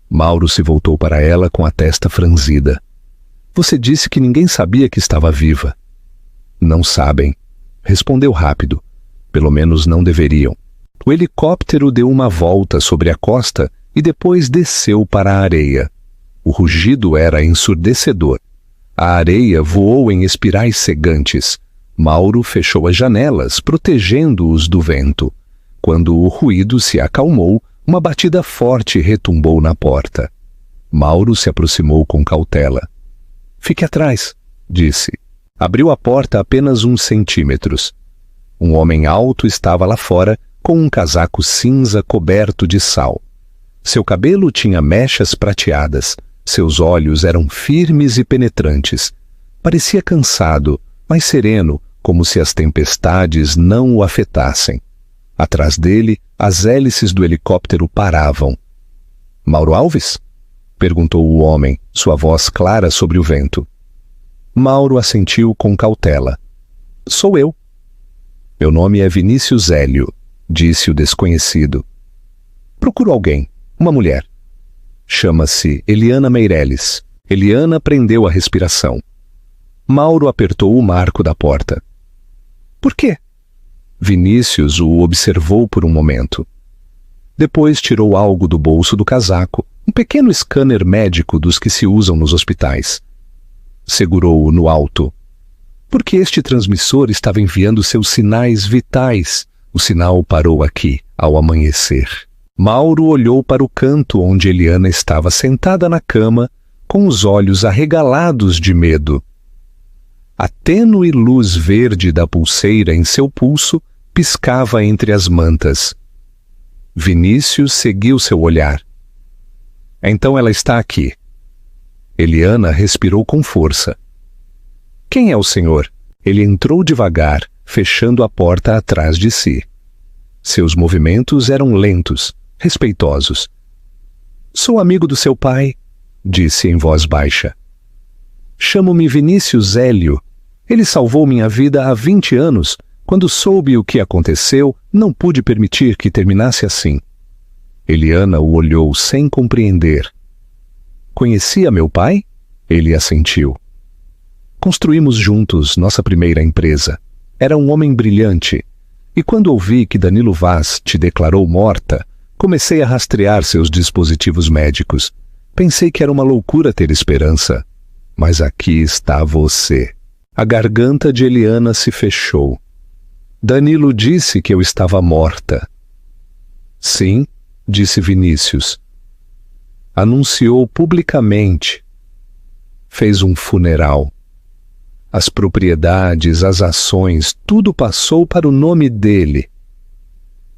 Mauro se voltou para ela com a testa franzida. Você disse que ninguém sabia que estava viva. Não sabem. Respondeu rápido. Pelo menos não deveriam. O helicóptero deu uma volta sobre a costa e depois desceu para a areia. O rugido era ensurdecedor. A areia voou em espirais cegantes. Mauro fechou as janelas, protegendo-os do vento. Quando o ruído se acalmou, uma batida forte retumbou na porta. Mauro se aproximou com cautela. — Fique atrás, disse. Abriu a porta apenas uns centímetros. Um homem alto estava lá fora, com um casaco cinza coberto de sal. Seu cabelo tinha mechas prateadas, seus olhos eram firmes e penetrantes. Parecia cansado, mas sereno, como se as tempestades não o afetassem. Atrás dele, as hélices do helicóptero paravam. "Mauro Alves?" perguntou o homem, sua voz clara sobre o vento. Mauro assentiu com cautela. "Sou eu." "Meu nome é Vinícius Hélio", disse o desconhecido. "Procuro alguém, uma mulher. Chama-se Eliana Meireles." Eliana prendeu a respiração. Mauro apertou o marco da porta. "Por quê?" Vinícius o observou por um momento. Depois tirou algo do bolso do casaco, um pequeno scanner médico dos que se usam nos hospitais. Segurou-o no alto. Porque este transmissor estava enviando seus sinais vitais. O sinal parou aqui, ao amanhecer. Mauro olhou para o canto onde Eliana estava sentada na cama, com os olhos arregalados de medo. A tênue luz verde da pulseira em seu pulso piscava entre as mantas. Vinícius seguiu seu olhar. "Então ela está aqui." Eliana respirou com força. "Quem é o senhor?" Ele entrou devagar, fechando a porta atrás de si. Seus movimentos eram lentos, respeitosos. "Sou amigo do seu pai", disse em voz baixa. "Chamo-me Vinícius Hélio. Ele salvou minha vida há 20 anos. Quando soube o que aconteceu, não pude permitir que terminasse assim." Eliana o olhou sem compreender. "Conhecia meu pai?" Ele assentiu. "Construímos juntos nossa primeira empresa. Era um homem brilhante. E quando ouvi que Danilo Vaz te declarou morta, comecei a rastrear seus dispositivos médicos. Pensei que era uma loucura ter esperança. Mas aqui está você." A garganta de Eliana se fechou. "Danilo disse que eu estava morta." "Sim", disse Vinícius. "Anunciou publicamente. Fez um funeral. As propriedades, as ações, tudo passou para o nome dele.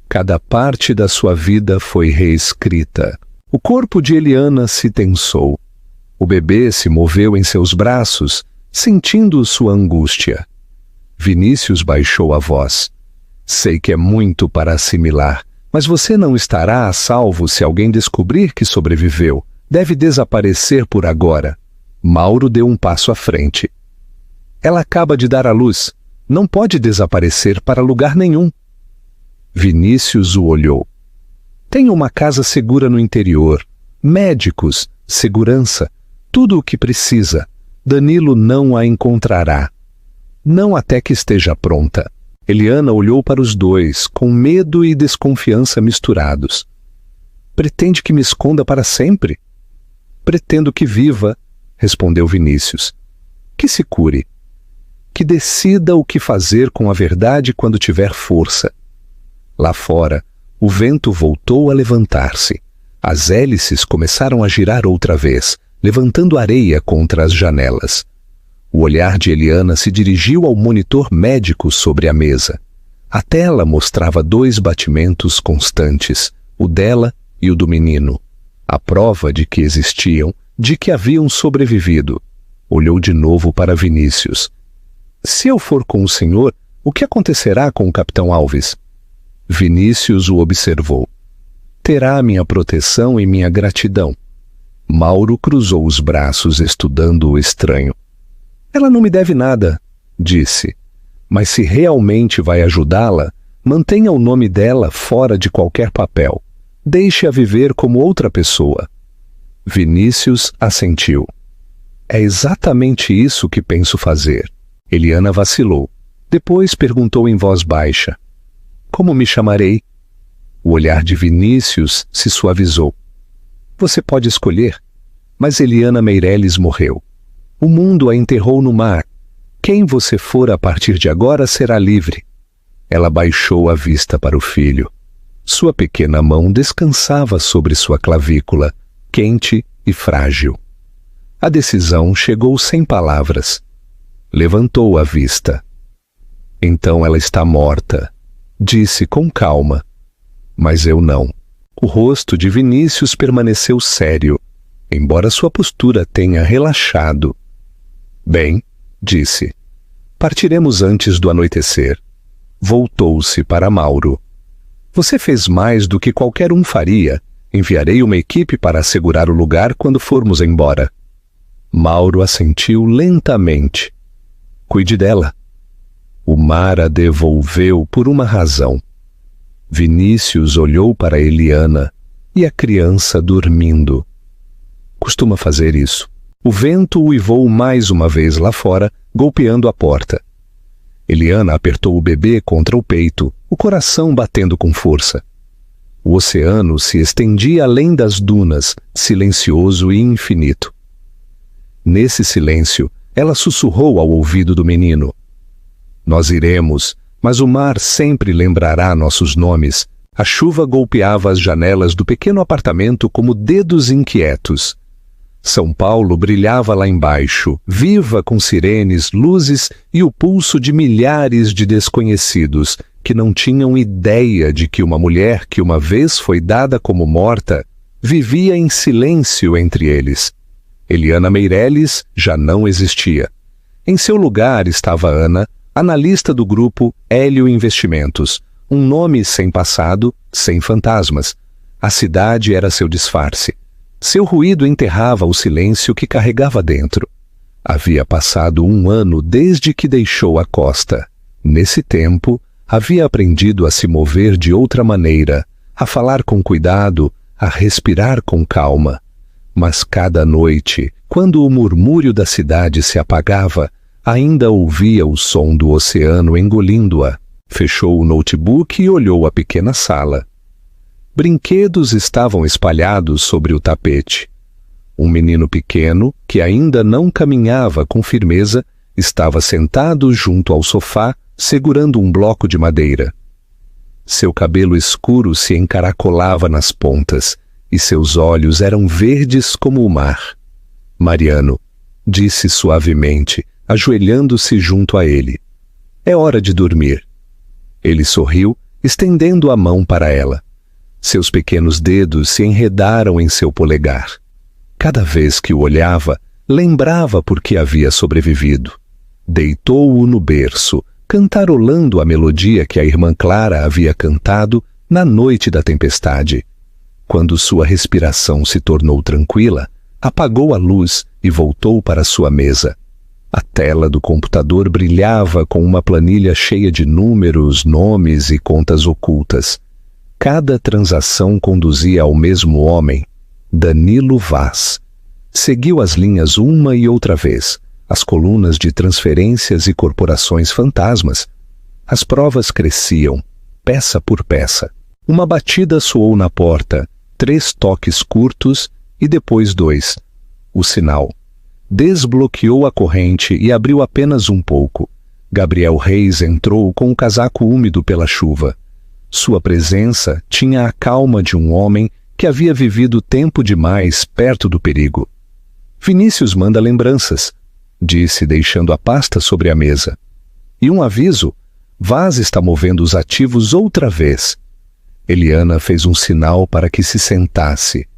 Cada parte da sua vida foi reescrita." O corpo de Eliana se tensou. O bebê se moveu em seus braços, sentindo sua angústia. Vinícius baixou a voz. "Sei que é muito para assimilar, mas você não estará a salvo se alguém descobrir que sobreviveu. Deve desaparecer por agora." Mauro deu um passo à frente. "Ela acaba de dar à luz. Não pode desaparecer para lugar nenhum." Vinícius o olhou. "Tenho uma casa segura no interior. Médicos, segurança, tudo o que precisa. Danilo não a encontrará. Não até que esteja pronta." Eliana olhou para os dois, com medo e desconfiança misturados. "Pretende que me esconda para sempre?" "Pretendo que viva", respondeu Vinícius. "Que se cure. Que decida o que fazer com a verdade quando tiver força." Lá fora, o vento voltou a levantar-se. As hélices começaram a girar outra vez, levantando areia contra as janelas. O olhar de Eliana se dirigiu ao monitor médico sobre a mesa. A tela mostrava 2 batimentos constantes, o dela e o do menino. A prova de que existiam, de que haviam sobrevivido. Olhou de novo para Vinícius. "Se eu for com o senhor, o que acontecerá com o capitão Alves?" Vinícius o observou. "Terá minha proteção e minha gratidão." Mauro cruzou os braços, estudando o estranho. "Ela não me deve nada", disse. "Mas se realmente vai ajudá-la, mantenha o nome dela fora de qualquer papel. Deixe-a viver como outra pessoa." Vinícius assentiu. "É exatamente isso que penso fazer." Eliana vacilou. Depois perguntou em voz baixa. "Como me chamarei?" O olhar de Vinícius se suavizou. "Você pode escolher." Mas Eliana Meireles morreu. O mundo a enterrou no mar. Quem você for a partir de agora será livre. Ela baixou a vista para o filho. Sua pequena mão descansava sobre sua clavícula, quente e frágil. A decisão chegou sem palavras. Levantou a vista. "Então ela está morta", disse com calma. "Mas eu não." O rosto de Vinícius permaneceu sério, embora sua postura tenha relaxado. Bem, disse, partiremos antes do anoitecer. Voltou-se para Mauro. Você fez mais do que qualquer um faria. Enviarei uma equipe para assegurar o lugar quando formos embora. Mauro assentiu lentamente. Cuide dela. O mar a devolveu por uma razão. Vinícius olhou para Eliana e a criança dormindo. Costuma fazer isso. O vento uivou mais uma vez lá fora, golpeando a porta. Eliana apertou o bebê contra o peito, o coração batendo com força. O oceano se estendia além das dunas, silencioso e infinito. Nesse silêncio, ela sussurrou ao ouvido do menino. Nós iremos, mas o mar sempre lembrará nossos nomes. A chuva golpeava as janelas do pequeno apartamento como dedos inquietos. São Paulo brilhava lá embaixo, viva com sirenes, luzes e o pulso de milhares de desconhecidos que não tinham ideia de que uma mulher que uma vez foi dada como morta vivia em silêncio entre eles. Eliana Meireles já não existia. Em seu lugar estava Ana, analista do grupo Hélio Investimentos, um nome sem passado, sem fantasmas. A cidade era seu disfarce. Seu ruído enterrava o silêncio que carregava dentro. Havia passado 1 ano desde que deixou a costa. Nesse tempo, havia aprendido a se mover de outra maneira, a falar com cuidado, a respirar com calma. Mas cada noite, quando o murmúrio da cidade se apagava, ainda ouvia o som do oceano engolindo-a. Fechou o notebook e olhou a pequena sala. Brinquedos estavam espalhados sobre o tapete. Um menino pequeno, que ainda não caminhava com firmeza, estava sentado junto ao sofá, segurando um bloco de madeira. Seu cabelo escuro se encaracolava nas pontas, e seus olhos eram verdes como o mar. Mariano, disse suavemente, ajoelhando-se junto a ele. É hora de dormir. Ele sorriu, estendendo a mão para ela. Seus pequenos dedos se enredaram em seu polegar. Cada vez que o olhava, lembrava por que havia sobrevivido. Deitou-o no berço, cantarolando a melodia que a irmã Clara havia cantado na noite da tempestade. Quando sua respiração se tornou tranquila, apagou a luz e voltou para sua mesa. A tela do computador brilhava com uma planilha cheia de números, nomes e contas ocultas. Cada transação conduzia ao mesmo homem, Danilo Vaz. Seguiu as linhas uma e outra vez, as colunas de transferências e corporações fantasmas. As provas cresciam, peça por peça. Uma batida soou na porta, 3 toques curtos e depois 2. O sinal. Desbloqueou a corrente e abriu apenas um pouco. Gabriel Reis entrou com o casaco úmido pela chuva. Sua presença tinha a calma de um homem que havia vivido tempo demais perto do perigo. Vinícius manda lembranças, disse deixando a pasta sobre a mesa. E um aviso, Vaz está movendo os ativos outra vez. Eliana fez um sinal para que se sentasse.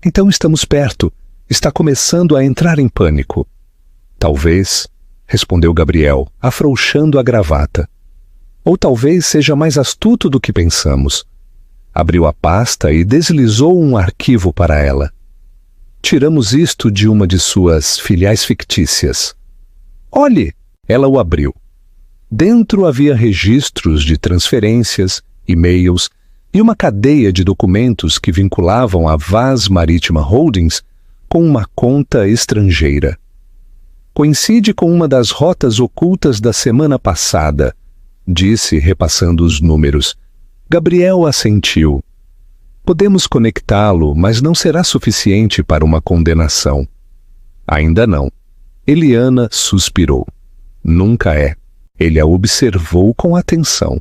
Então estamos perto, está começando a entrar em pânico. Talvez, respondeu Gabriel, afrouxando a gravata. Ou talvez seja mais astuto do que pensamos. Abriu a pasta e deslizou um arquivo para ela. Tiramos isto de uma de suas filiais fictícias. Olhe! Ela o abriu. Dentro havia registros de transferências, e-mails e uma cadeia de documentos que vinculavam a Vaz Marítima Holdings com uma conta estrangeira. Coincide com uma das rotas ocultas da semana passada, disse, repassando os números. Gabriel assentiu. Podemos conectá-lo, mas não será suficiente para uma condenação. Ainda não. Eliana suspirou. Nunca é. Ele a observou com atenção.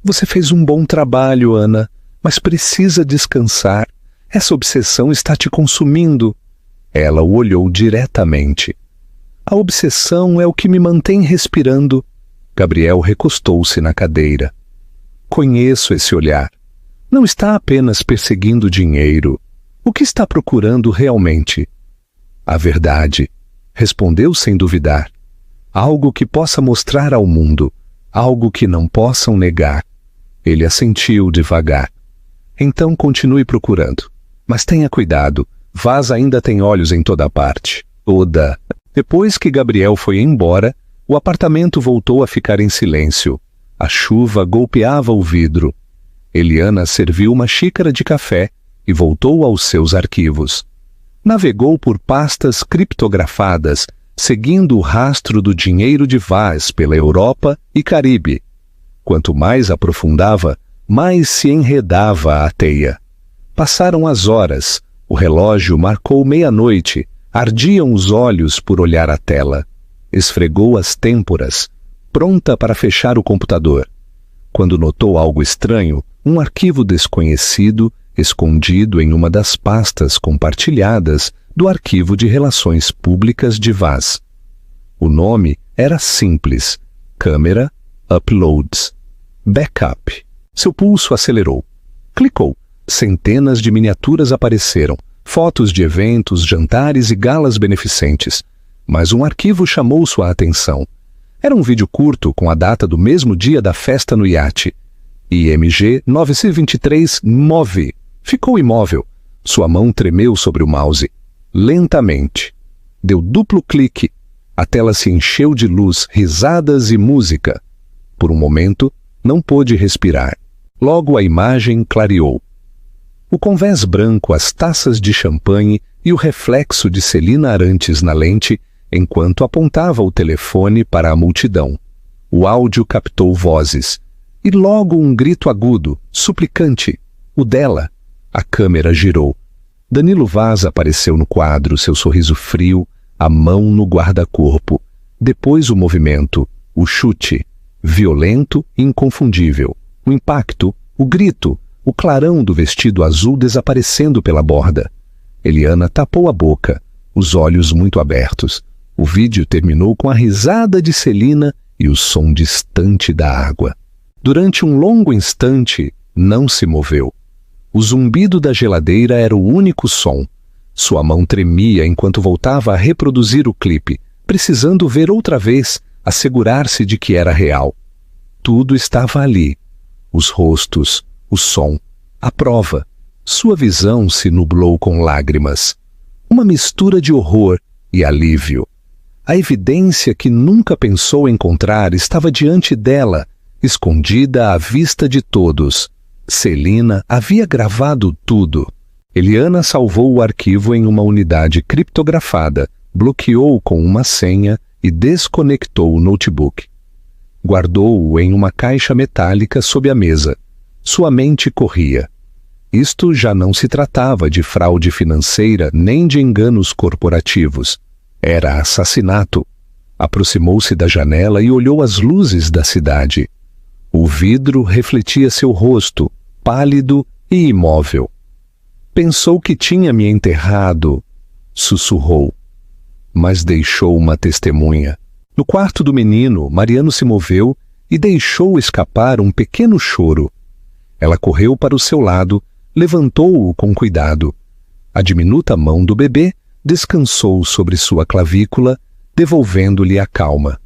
Você fez um bom trabalho, Ana, mas precisa descansar. Essa obsessão está te consumindo. Ela o olhou diretamente. A obsessão é o que me mantém respirando. Gabriel recostou-se na cadeira. Conheço esse olhar. Não está apenas perseguindo dinheiro. O que está procurando realmente? A verdade, respondeu sem duvidar. Algo que possa mostrar ao mundo, algo que não possam negar. Ele assentiu devagar. Então continue procurando. Mas tenha cuidado, Vaz ainda tem olhos em toda parte. Toda. Depois que Gabriel foi embora, o apartamento voltou a ficar em silêncio. A chuva golpeava o vidro. Eliana serviu uma xícara de café e voltou aos seus arquivos. Navegou por pastas criptografadas, seguindo o rastro do dinheiro de Vaz pela Europa e Caribe. Quanto mais aprofundava, mais se enredava a teia. Passaram as horas, o relógio marcou meia-noite, ardiam os olhos por olhar a tela. Esfregou as têmporas, pronta para fechar o computador. Quando notou algo estranho, um arquivo desconhecido, escondido em uma das pastas compartilhadas do Arquivo de Relações Públicas de Vaz. O nome era simples: Câmera, Uploads, Backup. Seu pulso acelerou. Clicou. Centenas de miniaturas apareceram, fotos de eventos, jantares e galas beneficentes. Mas um arquivo chamou sua atenção. Era um vídeo curto com a data do mesmo dia da festa no iate. IMG 923 MOVE. Ficou imóvel. Sua mão tremeu sobre o mouse. Lentamente. Deu duplo clique. A tela se encheu de luz, risadas e música. Por um momento, não pôde respirar. Logo a imagem clareou. O convés branco, as taças de champanhe e o reflexo de Celina Arantes na lente, enquanto apontava o telefone para a multidão. O áudio captou vozes. E logo um grito agudo, suplicante. O dela. A câmera girou. Danilo Vaz apareceu no quadro, seu sorriso frio, a mão no guarda-corpo. Depois o movimento, o chute, violento e inconfundível. O impacto, o grito, o clarão do vestido azul desaparecendo pela borda. Eliana tapou a boca, os olhos muito abertos. O vídeo terminou com a risada de Celina e o som distante da água. Durante um longo instante, não se moveu. O zumbido da geladeira era o único som. Sua mão tremia enquanto voltava a reproduzir o clipe, precisando ver outra vez, assegurar-se de que era real. Tudo estava ali. Os rostos, o som, a prova. Sua visão se nublou com lágrimas. Uma mistura de horror e alívio. A evidência que nunca pensou encontrar estava diante dela, escondida à vista de todos. Celina havia gravado tudo. Eliana salvou o arquivo em uma unidade criptografada, bloqueou com uma senha e desconectou o notebook. Guardou-o em uma caixa metálica sob a mesa. Sua mente corria. Isto já não se tratava de fraude financeira nem de enganos corporativos. Era assassinato. Aproximou-se da janela e olhou as luzes da cidade. O vidro refletia seu rosto, pálido e imóvel. Pensou que tinha me enterrado, sussurrou. Mas deixou uma testemunha. No quarto do menino, Mariano se moveu e deixou escapar um pequeno choro. Ela correu para o seu lado, levantou-o com cuidado. A diminuta mão do bebê descansou sobre sua clavícula, devolvendo-lhe a calma.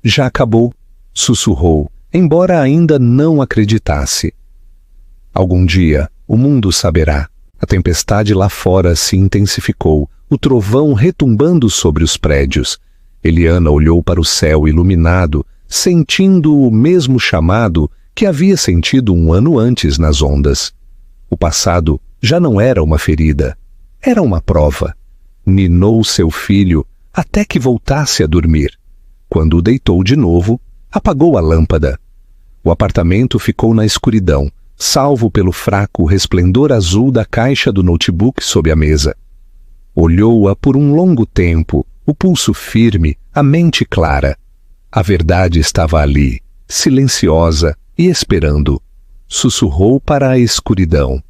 Já acabou, sussurrou, embora ainda não acreditasse. Algum dia, o mundo saberá. A tempestade lá fora se intensificou, o trovão retumbando sobre os prédios. Eliana olhou para o céu iluminado, sentindo o mesmo chamado que havia sentido um ano antes nas ondas. O passado já não era uma ferida, era uma prova. Ninou seu filho até que voltasse a dormir. Quando o deitou de novo, apagou a lâmpada. O apartamento ficou na escuridão, salvo pelo fraco resplendor azul da caixa do notebook sob a mesa. Olhou-a por um longo tempo, o pulso firme, a mente clara. A verdade estava ali, silenciosa e esperando. Sussurrou para a escuridão.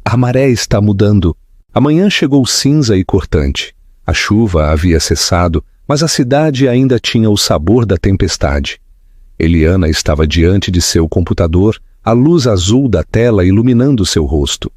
A maré está mudando. A manhã chegou cinza e cortante. A chuva havia cessado, mas a cidade ainda tinha o sabor da tempestade. Eliana estava diante de seu computador, a luz azul da tela iluminando seu rosto.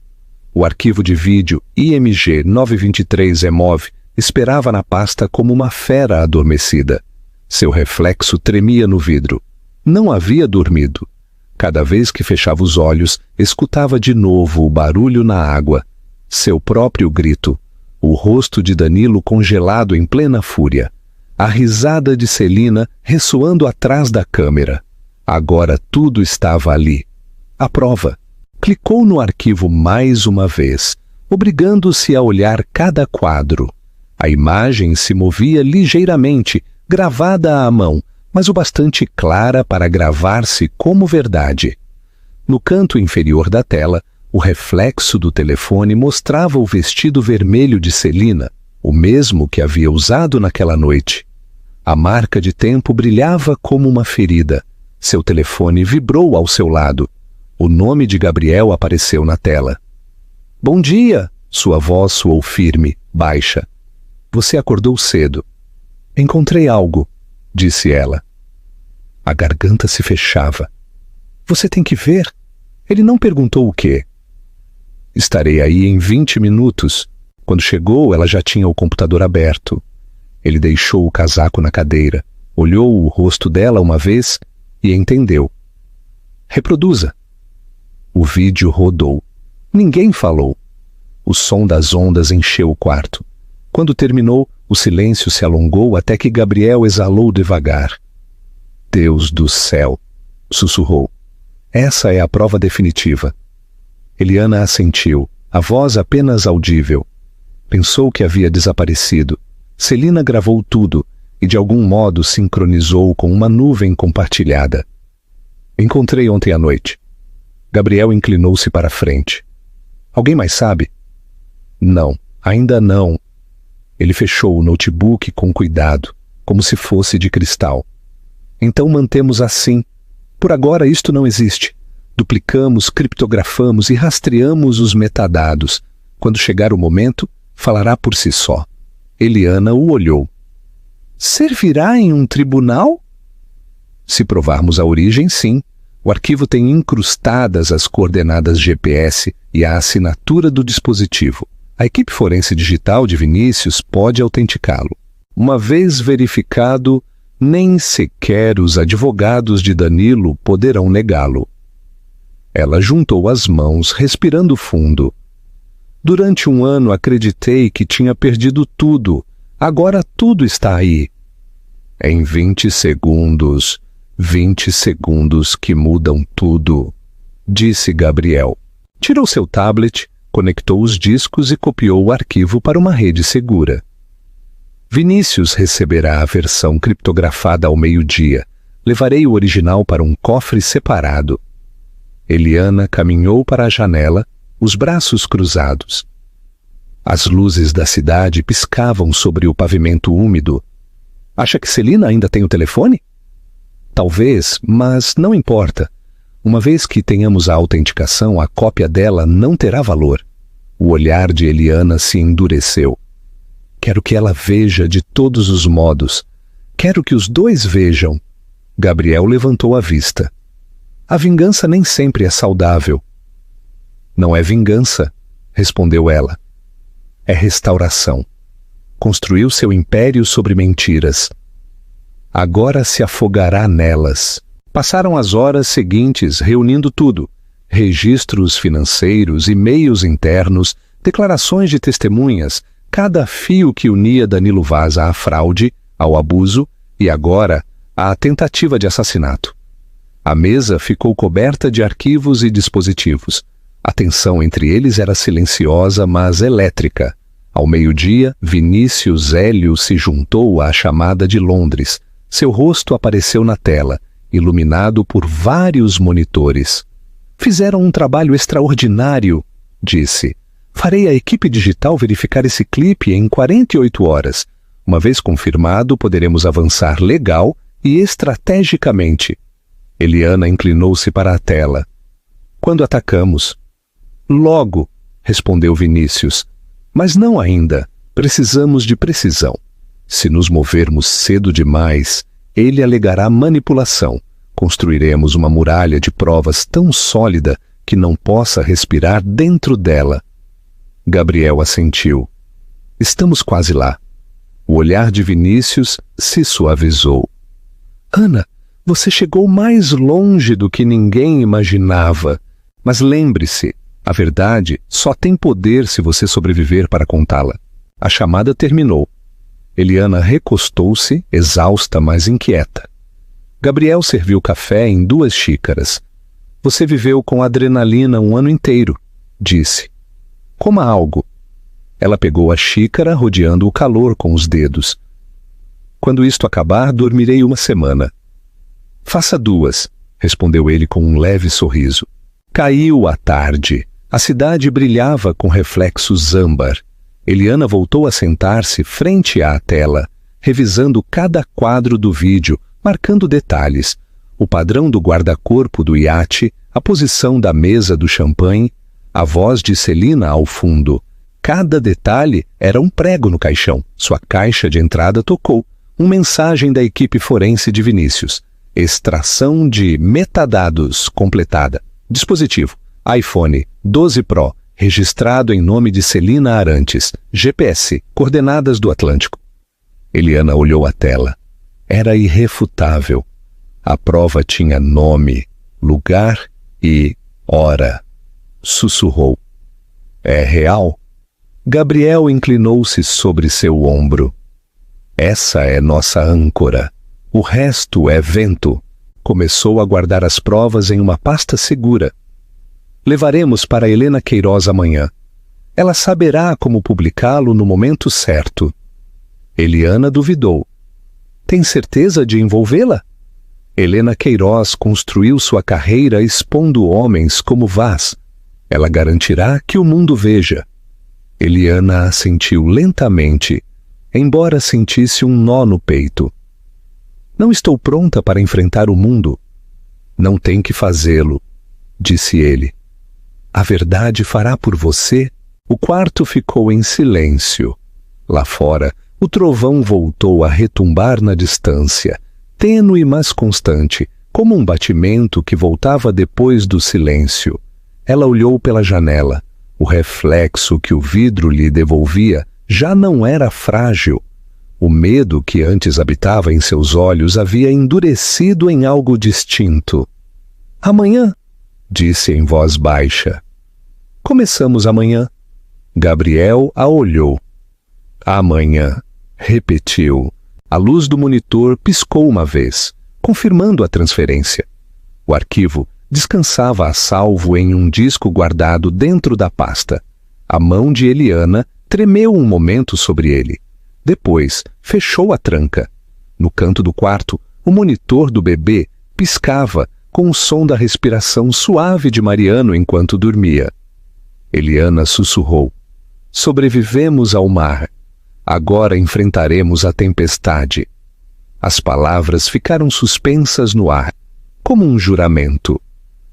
O arquivo de vídeo IMG 923EMOV esperava na pasta como uma fera adormecida. Seu reflexo tremia no vidro. Não havia dormido. Cada vez que fechava os olhos, escutava de novo o barulho na água, seu próprio grito, o rosto de Danilo congelado em plena fúria, a risada de Celina ressoando atrás da câmera. Agora tudo estava ali. A prova. Clicou no arquivo mais uma vez, obrigando-se a olhar cada quadro. A imagem se movia ligeiramente, gravada à mão, mas o bastante clara para gravar-se como verdade. No canto inferior da tela, o reflexo do telefone mostrava o vestido vermelho de Celina, o mesmo que havia usado naquela noite. A marca de tempo brilhava como uma ferida. Seu telefone vibrou ao seu lado. O nome de Gabriel apareceu na tela. "Bom dia!" Sua voz soou firme, baixa. "Você acordou cedo." "Encontrei algo", disse ela. A garganta se fechava. "Você tem que ver." Ele não perguntou o quê. "Estarei aí em 20 minutos. Quando chegou, ela já tinha o computador aberto. Ele deixou o casaco na cadeira, olhou o rosto dela uma vez e entendeu. "Reproduza." O vídeo rodou. Ninguém falou. O som das ondas encheu o quarto. Quando terminou, o silêncio se alongou até que Gabriel exalou devagar. "Deus do céu!" sussurrou. "Essa é a prova definitiva." Eliana assentiu, a voz apenas audível. Pensou que havia desaparecido. Celina gravou tudo e de algum modo sincronizou com uma nuvem compartilhada. "Encontrei ontem à noite." Gabriel inclinou-se para a frente. "Alguém mais sabe?" "Não, ainda não." Ele fechou o notebook com cuidado, como se fosse de cristal. "Então mantemos assim. Por agora isto não existe. Duplicamos, criptografamos e rastreamos os metadados. Quando chegar o momento, falará por si só." Eliana o olhou. "Servirá em um tribunal?" "Se provarmos a origem, sim. O arquivo tem incrustadas as coordenadas GPS e a assinatura do dispositivo. A equipe forense digital de Vinícius pode autenticá-lo. Uma vez verificado, nem sequer os advogados de Danilo poderão negá-lo." Ela juntou as mãos, respirando fundo. "Durante um ano acreditei que tinha perdido tudo. Agora tudo está aí." "Em 20 segundos... 20 segundos que mudam tudo", disse Gabriel. Tirou seu tablet, conectou os discos e copiou o arquivo para uma rede segura. "Vinícius receberá a versão criptografada ao meio-dia. Levarei o original para um cofre separado." Eliana caminhou para a janela, os braços cruzados. As luzes da cidade piscavam sobre o pavimento úmido. "Acha que Celina ainda tem o telefone?" "Talvez, mas não importa. Uma vez que tenhamos a autenticação, a cópia dela não terá valor." O olhar de Eliana se endureceu. "Quero que ela veja de todos os modos. Quero que os dois vejam." Gabriel levantou a vista. "A vingança nem sempre é saudável." "Não é vingança", respondeu ela. "É restauração. Construiu seu império sobre mentiras. Agora se afogará nelas." Passaram as horas seguintes reunindo tudo: registros financeiros, e-mails internos, declarações de testemunhas, cada fio que unia Danilo Vaz à fraude, ao abuso e agora à tentativa de assassinato. A mesa ficou coberta de arquivos e dispositivos. A tensão entre eles era silenciosa, mas elétrica. Ao meio-dia, Vinícius Hélio se juntou à chamada de Londres. Seu rosto apareceu na tela, iluminado por vários monitores. "Fizeram um trabalho extraordinário", disse. "Farei a equipe digital verificar esse clipe em 48 horas. Uma vez confirmado, poderemos avançar legal e estrategicamente." Eliana inclinou-se para a tela. "Quando atacamos?" "Logo", respondeu Vinícius. "Mas não ainda. Precisamos de precisão. Se nos movermos cedo demais, ele alegará manipulação. Construiremos uma muralha de provas tão sólida que não possa respirar dentro dela. Gabriel assentiu. Estamos quase lá. O olhar de Vinícius se suavizou. Ana, você chegou mais longe do que ninguém imaginava. Mas lembre-se, a verdade só tem poder se você sobreviver para contá-la. A chamada terminou. Eliana recostou-se, exausta, mas inquieta. Gabriel serviu café em 2 xícaras. Você viveu com adrenalina um ano inteiro, disse. Coma algo. Ela pegou a xícara, rodeando o calor com os dedos. Quando isto acabar, dormirei 1 semana. Faça 2, respondeu ele com um leve sorriso. Caiu a tarde. A cidade brilhava com reflexos âmbar. Eliana voltou a sentar-se frente à tela, revisando cada quadro do vídeo, marcando detalhes, o padrão do guarda-corpo do iate, a posição da mesa do champanhe, a voz de Celina ao fundo. Cada detalhe era um prego no caixão. Sua caixa de entrada tocou. Uma mensagem da equipe forense de Vinícius. Extração de metadados completada. Dispositivo: iPhone 12 Pro, registrado em nome de Celina Arantes. GPS, coordenadas do Atlântico. Eliana olhou a tela. Era irrefutável. A prova tinha nome, lugar e hora. Sussurrou. É real? Gabriel inclinou-se sobre seu ombro. Essa é nossa âncora. O resto é vento. Começou a guardar as provas em uma pasta segura. Levaremos para Helena Queiroz amanhã. Ela saberá como publicá-lo no momento certo. Eliana duvidou. Tem certeza de envolvê-la? Helena Queiroz construiu sua carreira expondo homens como Vaz. Ela garantirá que o mundo veja. Eliana assentiu lentamente, embora sentisse um nó no peito. Não estou pronta para enfrentar o mundo. Não tem que fazê-lo, disse ele. A verdade fará por você. O quarto ficou em silêncio. Lá fora, o trovão voltou a retumbar na distância, tênue mas constante, como um batimento que voltava depois do silêncio. Ela olhou pela janela. O reflexo que o vidro lhe devolvia já não era frágil. O medo que antes habitava em seus olhos havia endurecido em algo distinto. Amanhã, disse em voz baixa. Começamos amanhã. Gabriel a olhou. Amanhã, repetiu. A luz do monitor piscou uma vez, confirmando a transferência. O arquivo descansava a salvo em um disco guardado dentro da pasta. A mão de Eliana tremeu um momento sobre ele. Depois, fechou a tranca. No canto do quarto, o monitor do bebê piscava com o som da respiração suave de Mariano enquanto dormia. Eliana sussurrou. Sobrevivemos ao mar. Agora enfrentaremos a tempestade. As palavras ficaram suspensas no ar, como um juramento.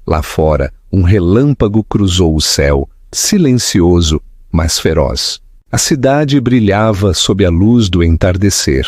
Lá fora, um relâmpago cruzou o céu, silencioso, mas feroz. A cidade brilhava sob a luz do entardecer.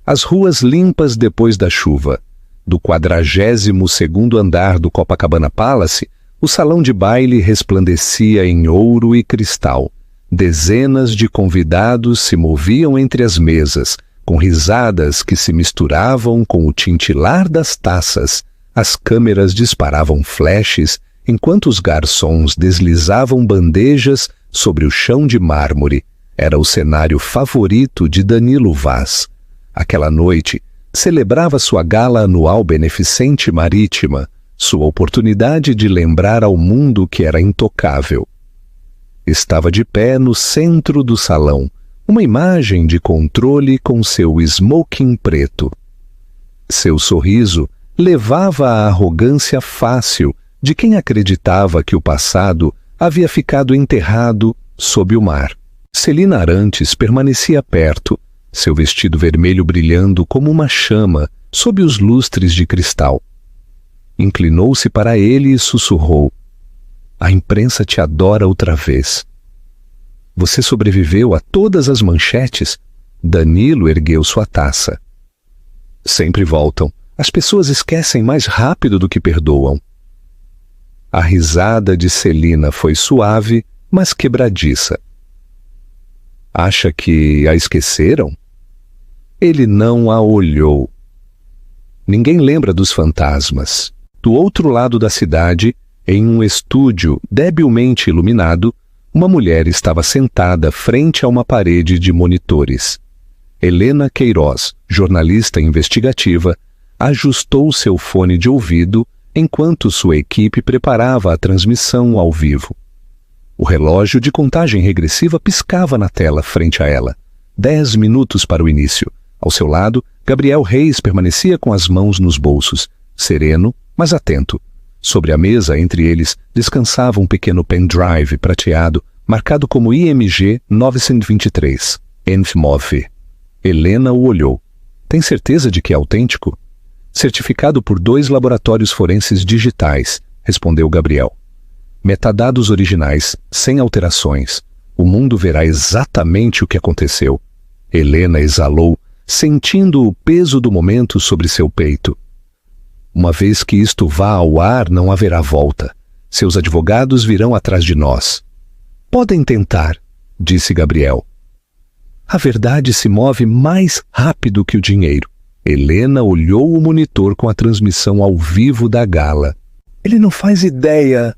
As ruas limpas depois da chuva. Do 42º andar do Copacabana Palace, o salão de baile resplandecia em ouro e cristal. Dezenas de convidados se moviam entre as mesas, com risadas que se misturavam com o tintilar das taças. As câmeras disparavam flashes, enquanto os garçons deslizavam bandejas sobre o chão de mármore. Era o cenário favorito de Danilo Vaz. Aquela noite, celebrava sua gala anual beneficente marítima, sua oportunidade de lembrar ao mundo que era intocável. Estava de pé no centro do salão, uma imagem de controle com seu smoking preto. Seu sorriso levava à arrogância fácil de quem acreditava que o passado havia ficado enterrado sob o mar. Celina Arantes permanecia perto, seu vestido vermelho brilhando como uma chama sob os lustres de cristal. Inclinou-se para ele e sussurrou. A imprensa te adora outra vez. Você sobreviveu a todas as manchetes? Danilo ergueu sua taça. Sempre voltam. As pessoas esquecem mais rápido do que perdoam. A risada de Celina foi suave, mas quebradiça. Acha que a esqueceram? Ele não a olhou. Ninguém lembra dos fantasmas. Do outro lado da cidade, em um estúdio debilmente iluminado, uma mulher estava sentada frente a uma parede de monitores. Helena Queiroz, jornalista investigativa, ajustou seu fone de ouvido enquanto sua equipe preparava a transmissão ao vivo. O relógio de contagem regressiva piscava na tela frente a ela. 10 minutos para o início. Ao seu lado, Gabriel Reis permanecia com as mãos nos bolsos, sereno, mas atento. Sobre a mesa, entre eles, descansava um pequeno pendrive prateado, marcado como IMG 923, Enfmov. Helena o olhou. Tem certeza de que é autêntico? Certificado por 2 laboratórios forenses digitais, respondeu Gabriel. Metadados originais, sem alterações. O mundo verá exatamente o que aconteceu. Helena exalou, sentindo o peso do momento sobre seu peito. Uma vez que isto vá ao ar, não haverá volta. Seus advogados virão atrás de nós. Podem tentar, disse Gabriel. A verdade se move mais rápido que o dinheiro. Helena olhou o monitor com a transmissão ao vivo da gala. Ele não faz ideia.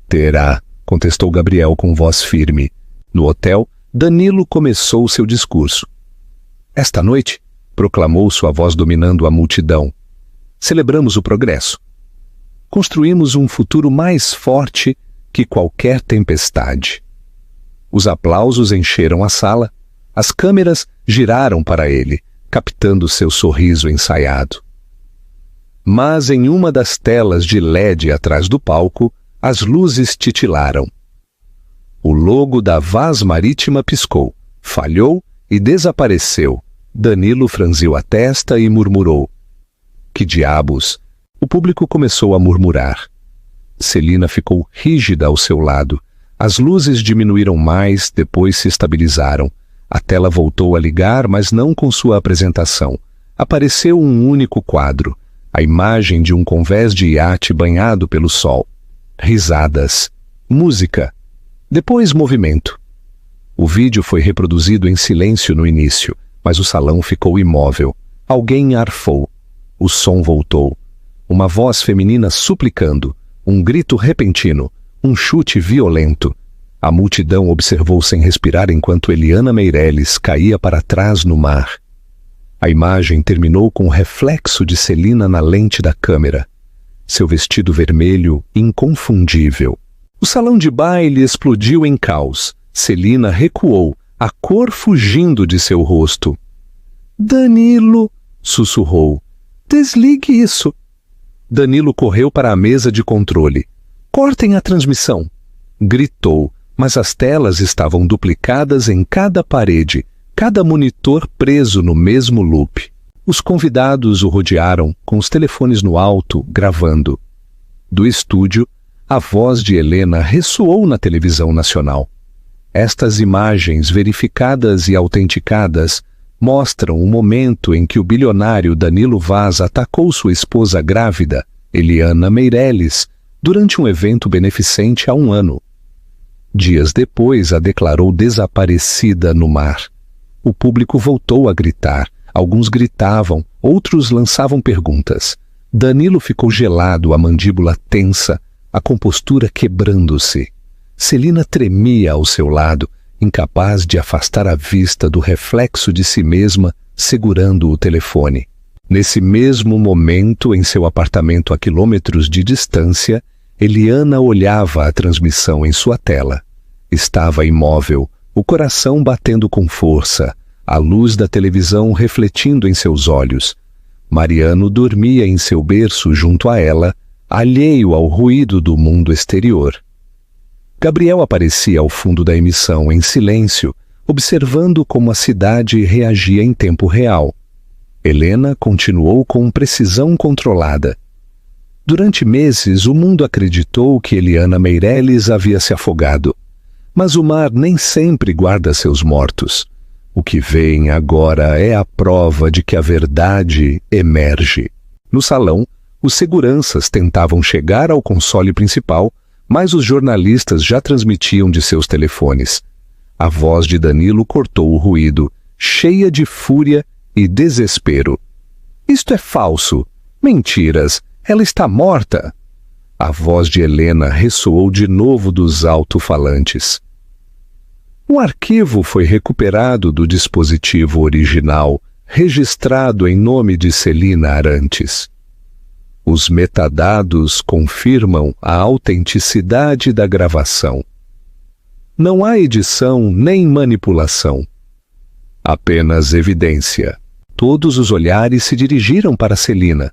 Terá, contestou Gabriel com voz firme. No hotel, Danilo começou seu discurso. Esta noite, proclamou sua voz dominando a multidão, celebramos o progresso. Construímos um futuro mais forte que qualquer tempestade. Os aplausos encheram a sala, as câmeras giraram para ele, captando seu sorriso ensaiado. Mas em uma das telas de LED atrás do palco, as luzes titilaram. O logo da Vaz Marítima piscou, falhou e desapareceu. Danilo franziu a testa e murmurou. Que diabos! O público começou a murmurar. Celina ficou rígida ao seu lado. As luzes diminuíram mais, depois se estabilizaram. A tela voltou a ligar, mas não com sua apresentação. Apareceu um único quadro, a imagem de um convés de iate banhado pelo sol. Risadas, música, depois movimento. O vídeo foi reproduzido em silêncio no início, mas o salão ficou imóvel. Alguém arfou. O som voltou. Uma voz feminina suplicando, um grito repentino, um chute violento. A multidão observou sem respirar enquanto Eliana Meirelles caía para trás no mar. A imagem terminou com o reflexo de Celina na lente da câmera. Seu vestido vermelho, inconfundível. O salão de baile explodiu em caos. Celina recuou, a cor fugindo de seu rosto. Danilo, sussurrou. Desligue isso. Danilo correu para a mesa de controle. Cortem a transmissão. Gritou, mas as telas estavam duplicadas em cada parede, cada monitor preso no mesmo loop. Os convidados o rodearam, com os telefones no alto, gravando. Do estúdio, a voz de Helena ressoou na televisão nacional. Estas imagens verificadas e autenticadas mostram o momento em que o bilionário Danilo Vaz atacou sua esposa grávida, Eliana Meirelles, durante um evento beneficente há um ano. Dias depois, a declarou desaparecida no mar. O público voltou a gritar. Alguns gritavam, outros lançavam perguntas. Danilo ficou gelado, a mandíbula tensa, a compostura quebrando-se. Celina tremia ao seu lado, incapaz de afastar a vista do reflexo de si mesma, segurando o telefone. Nesse mesmo momento, em seu apartamento a quilômetros de distância, Eliana olhava a transmissão em sua tela. Estava imóvel, o coração batendo com força, a luz da televisão refletindo em seus olhos. Mariano dormia em seu berço junto a ela, alheio ao ruído do mundo exterior. Gabriel aparecia ao fundo da emissão em silêncio, observando como a cidade reagia em tempo real. Helena continuou com precisão controlada. Durante meses, o mundo acreditou que Eliana Meirelles havia se afogado. Mas o mar nem sempre guarda seus mortos. O que vem agora é a prova de que a verdade emerge. No salão, os seguranças tentavam chegar ao console principal, mas os jornalistas já transmitiam de seus telefones. A voz de Danilo cortou o ruído, cheia de fúria e desespero. Isto é falso! Mentiras! Ela está morta! A voz de Helena ressoou de novo dos alto-falantes. O arquivo foi recuperado do dispositivo original, registrado em nome de Celina Arantes. Os metadados confirmam a autenticidade da gravação. Não há edição nem manipulação. Apenas evidência. Todos os olhares se dirigiram para Celina.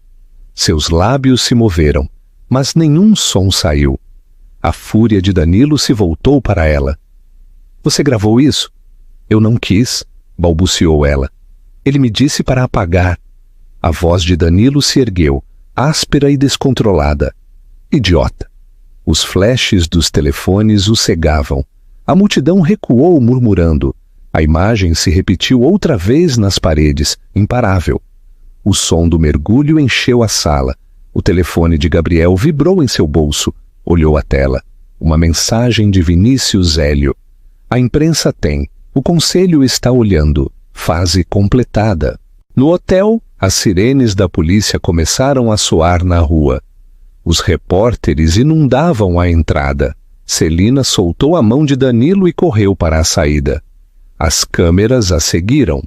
Seus lábios se moveram, mas nenhum som saiu. A fúria de Danilo se voltou para ela. Você gravou isso? Eu não quis, balbuciou ela. Ele me disse para apagar. A voz de Danilo se ergueu, áspera e descontrolada. Idiota. Os flashes dos telefones o cegavam. A multidão recuou murmurando. A imagem se repetiu outra vez nas paredes, imparável. O som do mergulho encheu a sala. O telefone de Gabriel vibrou em seu bolso. Olhou a tela. Uma mensagem de Vinícius Hélio. A imprensa tem. O conselho está olhando. Fase completada. No hotel, as sirenes da polícia começaram a soar na rua. Os repórteres inundavam a entrada. Celina soltou a mão de Danilo e correu para a saída. As câmeras a seguiram.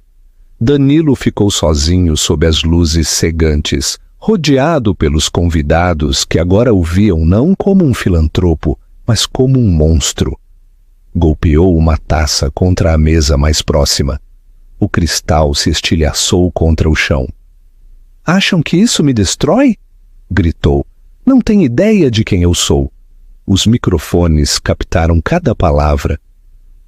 Danilo ficou sozinho sob as luzes cegantes, rodeado pelos convidados que agora o viam não como um filantropo, mas como um monstro. Golpeou uma taça contra a mesa mais próxima. O cristal se estilhaçou contra o chão. Acham que isso me destrói? Gritou. Não tem ideia de quem eu sou. Os microfones captaram cada palavra.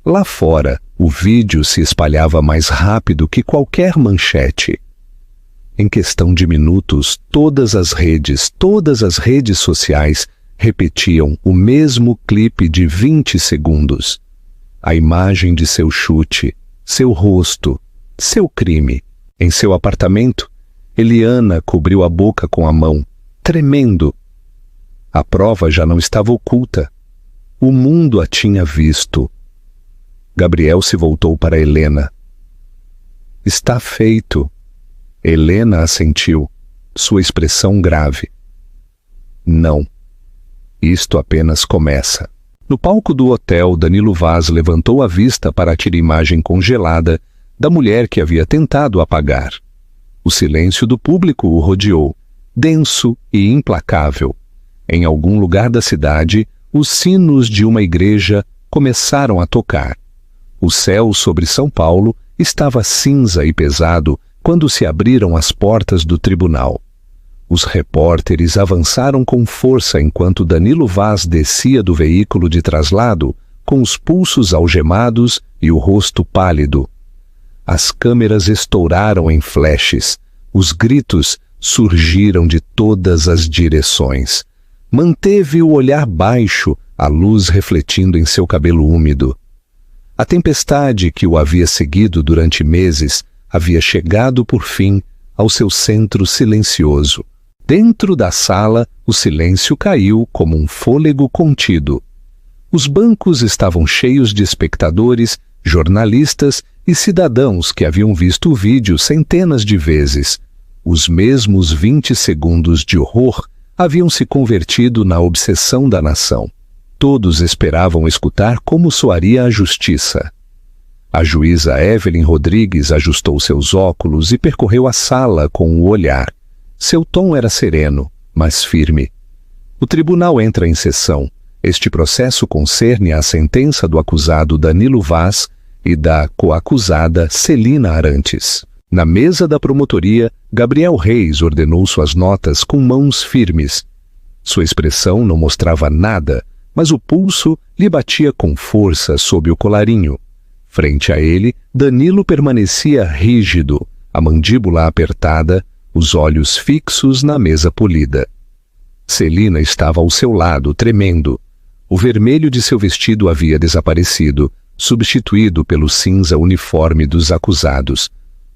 Lá fora, o vídeo se espalhava mais rápido que qualquer manchete. Em questão de minutos, todas as redes sociais repetiam o mesmo clipe de 20 segundos. A imagem de seu chute, seu rosto, seu crime. Em seu apartamento, Eliana cobriu a boca com a mão, tremendo. A prova já não estava oculta. O mundo a tinha visto. Gabriel se voltou para Helena. Está feito. Helena assentiu, sua expressão grave. Não. Isto apenas começa. No palco do hotel, Danilo Vaz levantou a vista para a imagem congelada da mulher que havia tentado apagar. O silêncio do público o rodeou, denso e implacável. Em algum lugar da cidade, os sinos de uma igreja começaram a tocar. O céu sobre São Paulo estava cinza e pesado quando se abriram as portas do tribunal. Os repórteres avançaram com força enquanto Danilo Vaz descia do veículo de traslado, com os pulsos algemados e o rosto pálido. As câmeras estouraram em flashes. Os gritos surgiram de todas as direções. Manteve o olhar baixo, a luz refletindo em seu cabelo úmido. A tempestade que o havia seguido durante meses havia chegado por fim ao seu centro silencioso. Dentro da sala, o silêncio caiu como um fôlego contido. Os bancos estavam cheios de espectadores, jornalistas e cidadãos que haviam visto o vídeo centenas de vezes. Os mesmos 20 segundos de horror haviam se convertido na obsessão da nação. Todos esperavam escutar como soaria a justiça. A juíza Evelyn Rodrigues ajustou seus óculos e percorreu a sala com o olhar. Seu tom era sereno, mas firme. O tribunal entra em sessão. Este processo concerne a sentença do acusado Danilo Vaz e da coacusada Celina Arantes. Na mesa da promotoria, Gabriel Reis ordenou suas notas com mãos firmes. Sua expressão não mostrava nada, mas o pulso lhe batia com força sob o colarinho. Frente a ele, Danilo permanecia rígido, a mandíbula apertada, os olhos fixos na mesa polida. Celina estava ao seu lado, tremendo. O vermelho de seu vestido havia desaparecido, substituído pelo cinza uniforme dos acusados.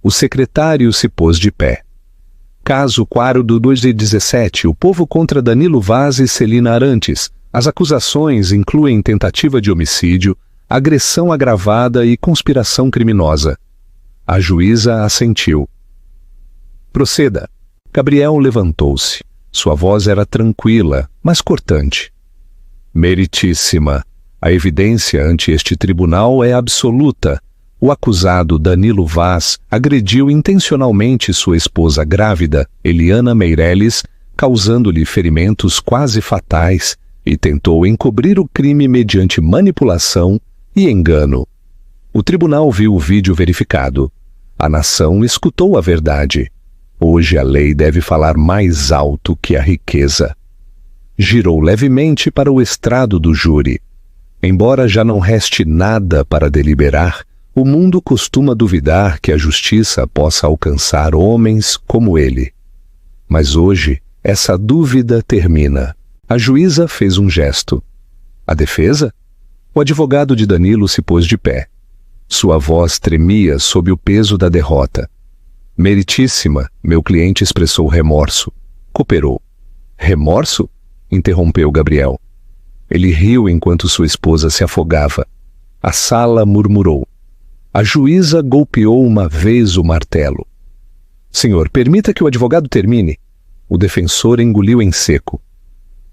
O secretário se pôs de pé. Caso Quaro do 2017, o povo contra Danilo Vaz e Celina Arantes. As acusações incluem tentativa de homicídio, agressão agravada e conspiração criminosa. A juíza assentiu. Proceda. Gabriel levantou-se. Sua voz era tranquila, mas cortante. Meritíssima, a evidência ante este tribunal é absoluta. O acusado Danilo Vaz agrediu intencionalmente sua esposa grávida, Eliana Meirelles, causando-lhe ferimentos quase fatais, e tentou encobrir o crime mediante manipulação e engano. O tribunal viu o vídeo verificado. A nação escutou a verdade. Hoje a lei deve falar mais alto que a riqueza. Girou levemente para o estrado do júri. Embora já não reste nada para deliberar, o mundo costuma duvidar que a justiça possa alcançar homens como ele. Mas hoje, essa dúvida termina. A juíza fez um gesto. A defesa? O advogado de Danilo se pôs de pé. Sua voz tremia sob o peso da derrota. Meritíssima, meu cliente expressou remorso. Cooperou. Remorso? Interrompeu Gabriel. Ele riu enquanto sua esposa se afogava. A sala murmurou. A juíza golpeou uma vez o martelo. Senhor, permita que o advogado termine. O defensor engoliu em seco.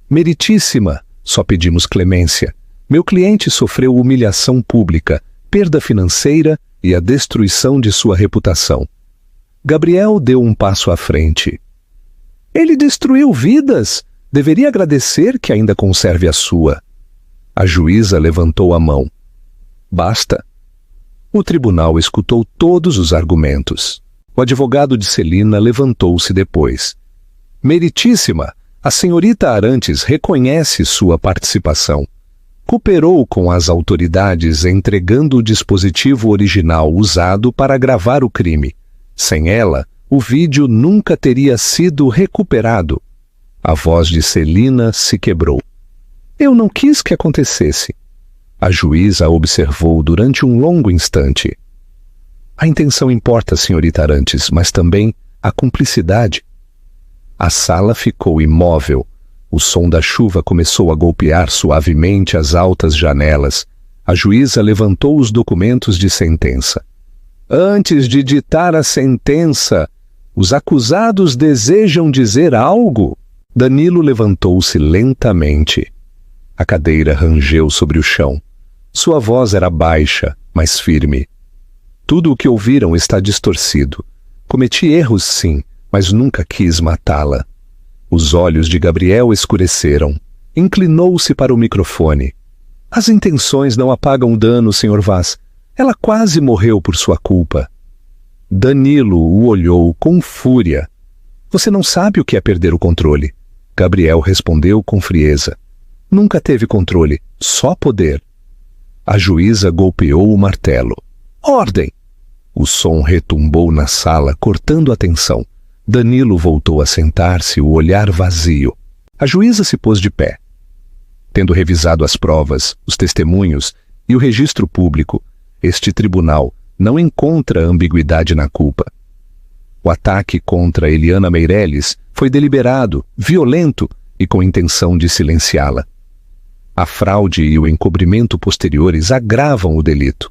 Meritíssima, só pedimos clemência. Meu cliente sofreu humilhação pública, perda financeira e a destruição de sua reputação. Gabriel deu um passo à frente. Ele destruiu vidas. Deveria agradecer que ainda conserve a sua. A juíza levantou a mão. Basta. O tribunal escutou todos os argumentos. O advogado de Celina levantou-se depois. Meritíssima, a senhorita Arantes reconhece sua participação. Cooperou com as autoridades entregando o dispositivo original usado para gravar o crime. Sem ela, o vídeo nunca teria sido recuperado. A voz de Celina se quebrou. Eu não quis que acontecesse. A juíza observou durante um longo instante. A intenção importa, senhorita Arantes, mas também a cumplicidade. A sala ficou imóvel. O som da chuva começou a golpear suavemente as altas janelas. A juíza levantou os documentos de sentença. Antes de ditar a sentença, os acusados desejam dizer algo? Danilo levantou-se lentamente. A cadeira rangeu sobre o chão. Sua voz era baixa, mas firme. Tudo o que ouviram está distorcido. Cometi erros, sim, mas nunca quis matá-la. Os olhos de Gabriel escureceram. Inclinou-se para o microfone. As intenções não apagam o dano, Sr. Vaz. Ela quase morreu por sua culpa. Danilo o olhou com fúria. Você não sabe o que é perder o controle. Gabriel respondeu com frieza. Nunca teve controle, só poder. A juíza golpeou o martelo. Ordem! O som retumbou na sala, cortando a tensão. Danilo voltou a sentar-se, o olhar vazio. A juíza se pôs de pé. Tendo revisado as provas, os testemunhos e o registro público, este tribunal não encontra ambiguidade na culpa. O ataque contra Eliana Meirelles foi deliberado, violento e com intenção de silenciá-la. A fraude e o encobrimento posteriores agravam o delito.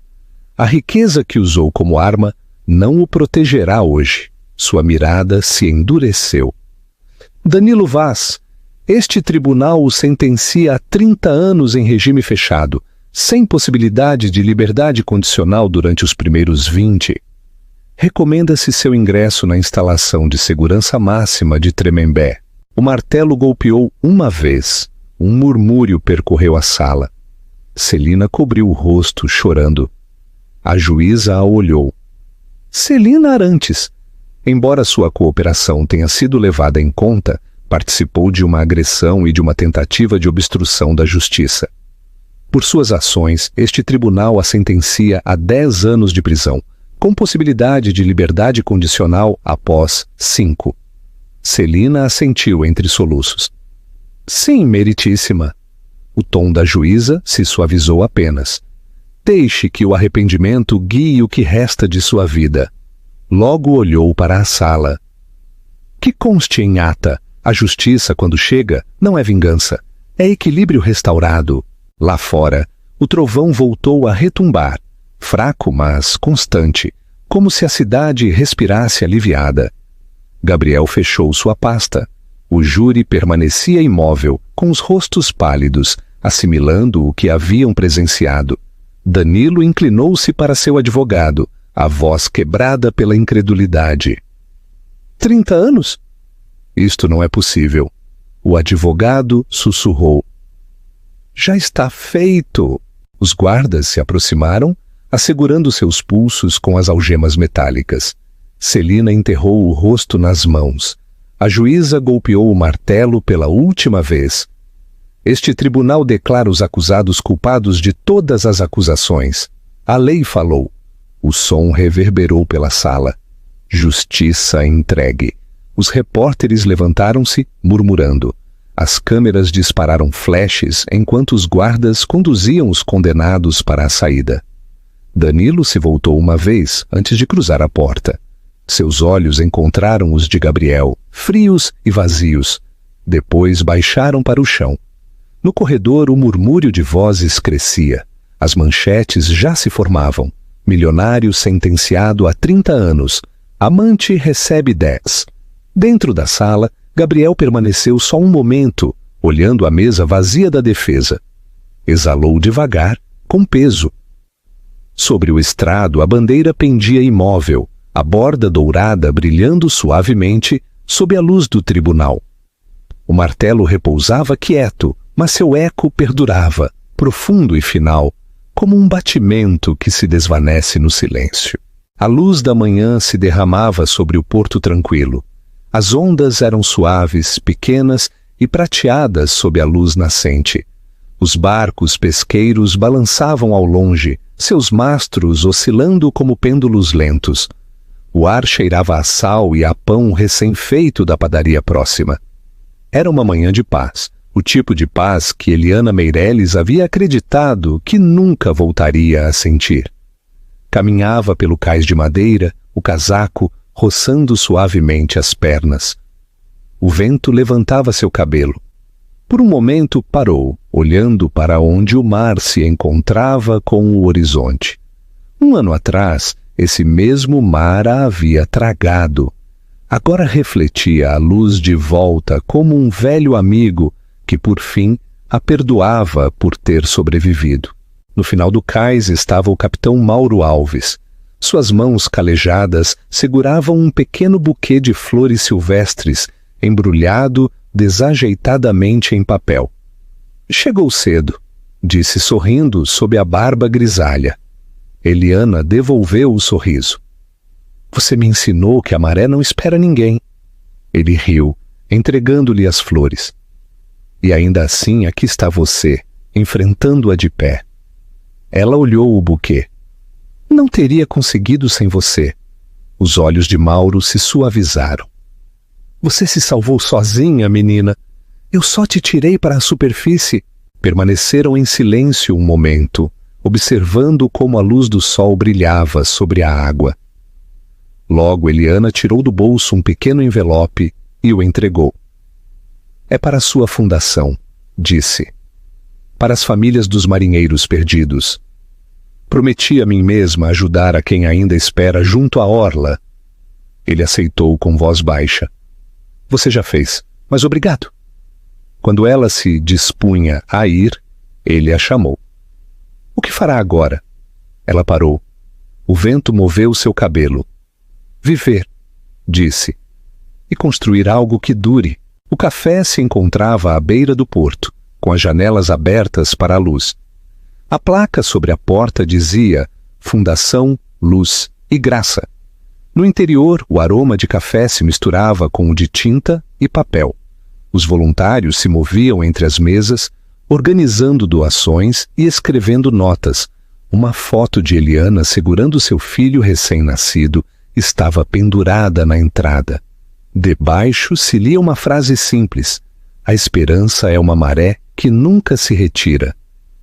A riqueza que usou como arma não o protegerá hoje. Sua mirada se endureceu. Danilo Vaz, este tribunal o sentencia a 30 anos em regime fechado, sem possibilidade de liberdade condicional durante os primeiros 20. Recomenda-se seu ingresso na instalação de segurança máxima de Tremembé. O martelo golpeou uma vez. Um murmúrio percorreu a sala. Celina cobriu o rosto, chorando. A juíza a olhou. Celina Arantes, embora sua cooperação tenha sido levada em conta, participou de uma agressão e de uma tentativa de obstrução da justiça. Por suas ações, este tribunal a sentencia a 10 anos de prisão, com possibilidade de liberdade condicional após 5. Celina assentiu entre soluços. Sim, meritíssima. O tom da juíza se suavizou apenas. Deixe que o arrependimento guie o que resta de sua vida. Logo olhou para a sala. Que conste em ata, a justiça, quando chega, não é vingança, é equilíbrio restaurado. Lá fora, o trovão voltou a retumbar, fraco, mas constante, como se a cidade respirasse aliviada. Gabriel fechou sua pasta. O júri permanecia imóvel, com os rostos pálidos, assimilando o que haviam presenciado. Danilo inclinou-se para seu advogado, a voz quebrada pela incredulidade. 30 anos? Isto não é possível. O advogado sussurrou. Já está feito. Os guardas se aproximaram, assegurando seus pulsos com as algemas metálicas. Celina enterrou o rosto nas mãos. A juíza golpeou o martelo pela última vez. Este tribunal declara os acusados culpados de todas as acusações. A lei falou. O som reverberou pela sala. Justiça entregue. Os repórteres levantaram-se, murmurando. As câmeras dispararam flashes enquanto os guardas conduziam os condenados para a saída. Danilo se voltou uma vez antes de cruzar a porta. Seus olhos encontraram os de Gabriel, frios e vazios. Depois baixaram para o chão. No corredor, o murmúrio de vozes crescia. As manchetes já se formavam. Milionário sentenciado a 30 anos. Amante recebe 10. Dentro da sala, Gabriel permaneceu só um momento, olhando a mesa vazia da defesa. Exalou devagar, com peso. Sobre o estrado, a bandeira pendia imóvel, a borda dourada brilhando suavemente sob a luz do tribunal. O martelo repousava quieto, mas seu eco perdurava, profundo e final, como um batimento que se desvanece no silêncio. A luz da manhã se derramava sobre o porto tranquilo. As ondas eram suaves, pequenas e prateadas sob a luz nascente. Os barcos pesqueiros balançavam ao longe, seus mastros oscilando como pêndulos lentos. O ar cheirava a sal e a pão recém-feito da padaria próxima. Era uma manhã de paz, o tipo de paz que Eliana Meireles havia acreditado que nunca voltaria a sentir. Caminhava pelo cais de madeira, o casaco roçando suavemente as pernas. O vento levantava seu cabelo. Por um momento parou, olhando para onde o mar se encontrava com o horizonte. Um ano atrás, esse mesmo mar a havia tragado. Agora refletia a luz de volta como um velho amigo que, por fim, a perdoava por ter sobrevivido. No final do cais estava o capitão Mauro Alves. Suas mãos calejadas seguravam um pequeno buquê de flores silvestres, embrulhado desajeitadamente em papel. Chegou cedo, disse sorrindo sob a barba grisalha. Eliana devolveu o sorriso. Você me ensinou que a maré não espera ninguém. Ele riu, entregando-lhe as flores. E ainda assim aqui está você, enfrentando-a de pé. Ela olhou o buquê. Não teria conseguido sem você. Os olhos de Mauro se suavizaram. Você se salvou sozinha, menina. Eu só te tirei para a superfície. Permaneceram em silêncio um momento, observando como a luz do sol brilhava sobre a água. Logo, Eliana tirou do bolso um pequeno envelope e o entregou. É para a sua fundação, disse. Para as famílias dos marinheiros perdidos. Prometi a mim mesma ajudar a quem ainda espera junto à orla. Ele aceitou com voz baixa. Você já fez, mas obrigado. Quando ela se dispunha a ir, ele a chamou. O que fará agora? Ela parou. O vento moveu seu cabelo. Viver, disse. E construir algo que dure. O café se encontrava à beira do porto, com as janelas abertas para a luz. A placa sobre a porta dizia Fundação, Luz e Graça. No interior, o aroma de café se misturava com o de tinta e papel. Os voluntários se moviam entre as mesas, organizando doações e escrevendo notas. Uma foto de Eliana segurando seu filho recém-nascido estava pendurada na entrada. Debaixo se lia uma frase simples: a esperança é uma maré que nunca se retira.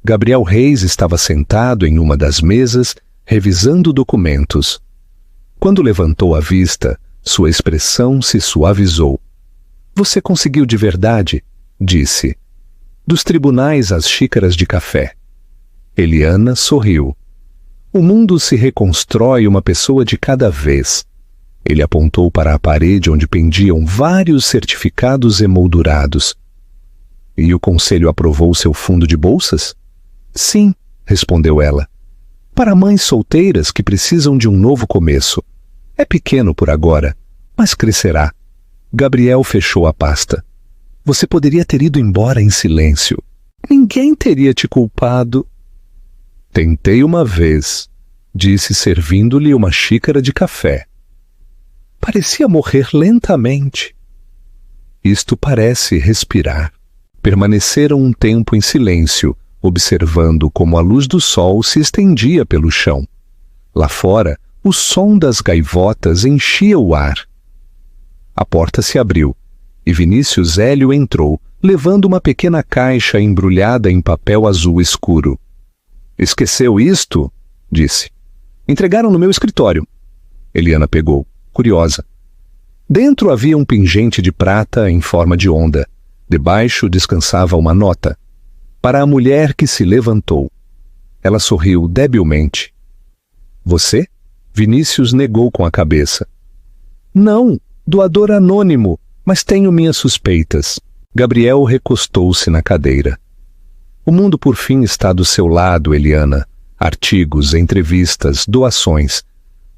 Gabriel Reis estava sentado em uma das mesas, revisando documentos. Quando levantou a vista, Sua expressão se suavizou. Você conseguiu de verdade, disse. Dos tribunais às xícaras de café. Eliana sorriu. O mundo se reconstrói uma pessoa de cada vez. Ele apontou para a parede onde pendiam vários certificados emoldurados. E o conselho aprovou seu fundo de bolsas? Sim, respondeu ela. Para mães solteiras que precisam de um novo começo. É pequeno por agora, mas crescerá. Gabriel fechou a pasta. Você poderia ter ido embora em silêncio. Ninguém teria te culpado. Tentei uma vez, disse servindo-lhe uma xícara de café. Parecia morrer lentamente. Isto parece respirar. Permaneceram um tempo em silêncio, observando como a luz do sol se estendia pelo chão. Lá fora, o som das gaivotas enchia o ar. A porta se abriu, e Vinícius Hélio entrou, levando uma pequena caixa embrulhada em papel azul escuro. Esqueceu isto? Disse. Entregaram no meu escritório. Eliana pegou, curiosa. Dentro havia um pingente de prata em forma de onda. Debaixo descansava uma nota. Para a mulher que se levantou. Ela sorriu debilmente. Você? Vinícius negou com a cabeça. Não, doador anônimo, mas tenho minhas suspeitas. Gabriel recostou-se na cadeira. O mundo por fim está do seu lado, Eliana. Artigos, entrevistas, doações.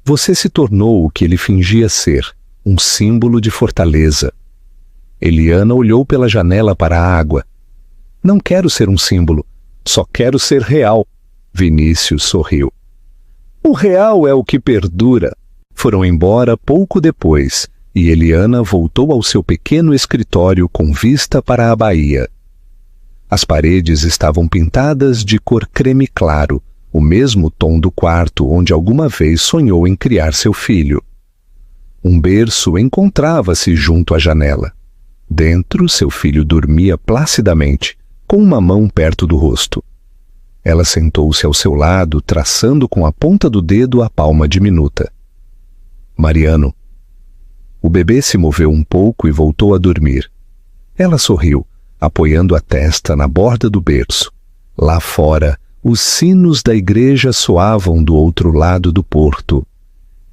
Você se tornou o que ele fingia ser, um símbolo de fortaleza. Eliana olhou pela janela para a água. Não quero ser um símbolo, só quero ser real. Vinícius sorriu. O real é o que perdura. Foram embora pouco depois, e Eliana voltou ao seu pequeno escritório com vista para a baía. As paredes estavam pintadas de cor creme claro, o mesmo tom do quarto onde alguma vez sonhou em criar seu filho. Um berço encontrava-se junto à janela. Dentro, seu filho dormia placidamente, com uma mão perto do rosto. Ela sentou-se ao seu lado, traçando com a ponta do dedo a palma diminuta. Mariano. O bebê se moveu um pouco e voltou a dormir. Ela sorriu, apoiando a testa na borda do berço. Lá fora, os sinos da igreja soavam do outro lado do porto.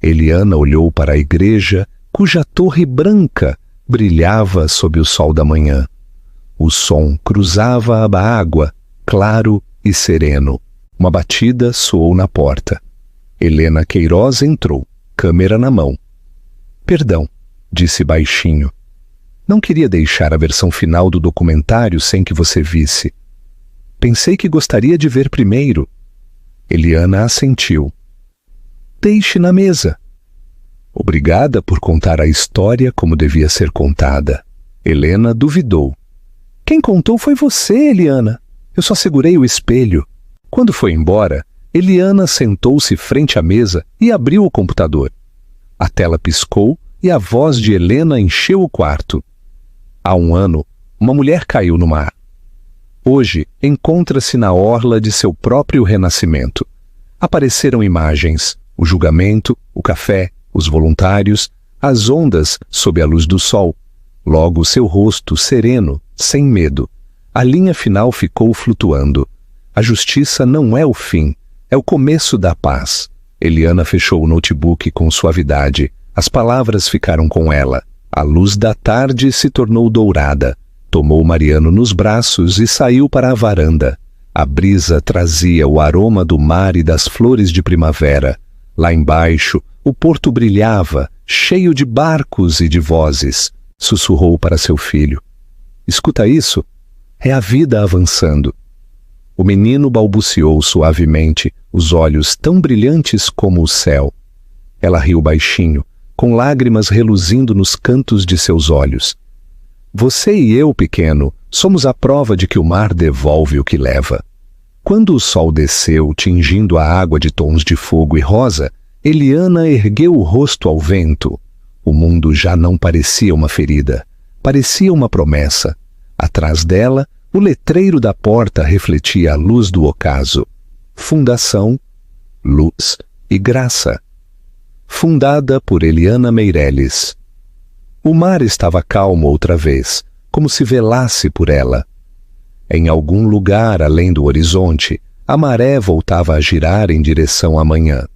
Eliana olhou para a igreja, cuja torre branca brilhava sob o sol da manhã. O som cruzava a água, claro e sereno. Uma batida soou na porta. Helena Queiroz entrou, câmera na mão. Perdão, disse baixinho. Não queria deixar a versão final do documentário sem que você visse. Pensei que gostaria de ver primeiro. Eliana assentiu. Deixe na mesa. Obrigada por contar a história como devia ser contada. Helena duvidou. Quem contou foi você, Eliana. Eu só segurei o espelho. Quando foi embora, Eliana sentou-se frente à mesa e abriu o computador. A tela piscou e a voz de Helena encheu o quarto. Há um ano, uma mulher caiu no mar. Hoje, encontra-se na orla de seu próprio renascimento. Apareceram imagens, o julgamento, o café, os voluntários, as ondas sob a luz do sol. Logo seu rosto sereno, sem medo. A linha final ficou flutuando. A justiça não é o fim, é o começo da paz. Eliana fechou o notebook com suavidade. As palavras ficaram com ela. A luz da tarde se tornou dourada. Tomou Mariano nos braços e saiu para a varanda. A brisa trazia o aroma do mar e das flores de primavera. Lá embaixo, o porto brilhava, cheio de barcos e de vozes. Sussurrou para seu filho. Escuta isso? É a vida avançando. O menino balbuciou suavemente, os olhos tão brilhantes como o céu. Ela riu baixinho, com lágrimas reluzindo nos cantos de seus olhos. Você e eu, pequeno, somos a prova de que o mar devolve o que leva. Quando o sol desceu, tingindo a água de tons de fogo e rosa, Eliana ergueu o rosto ao vento. O mundo já não parecia uma ferida, parecia uma promessa. Atrás dela, o letreiro da porta refletia a luz do ocaso. Fundação, luz e graça. fundada por Eliana Meireles. O mar estava calmo outra vez, como se velasse por ela. Em algum lugar além do horizonte, a maré voltava a girar em direção à manhã.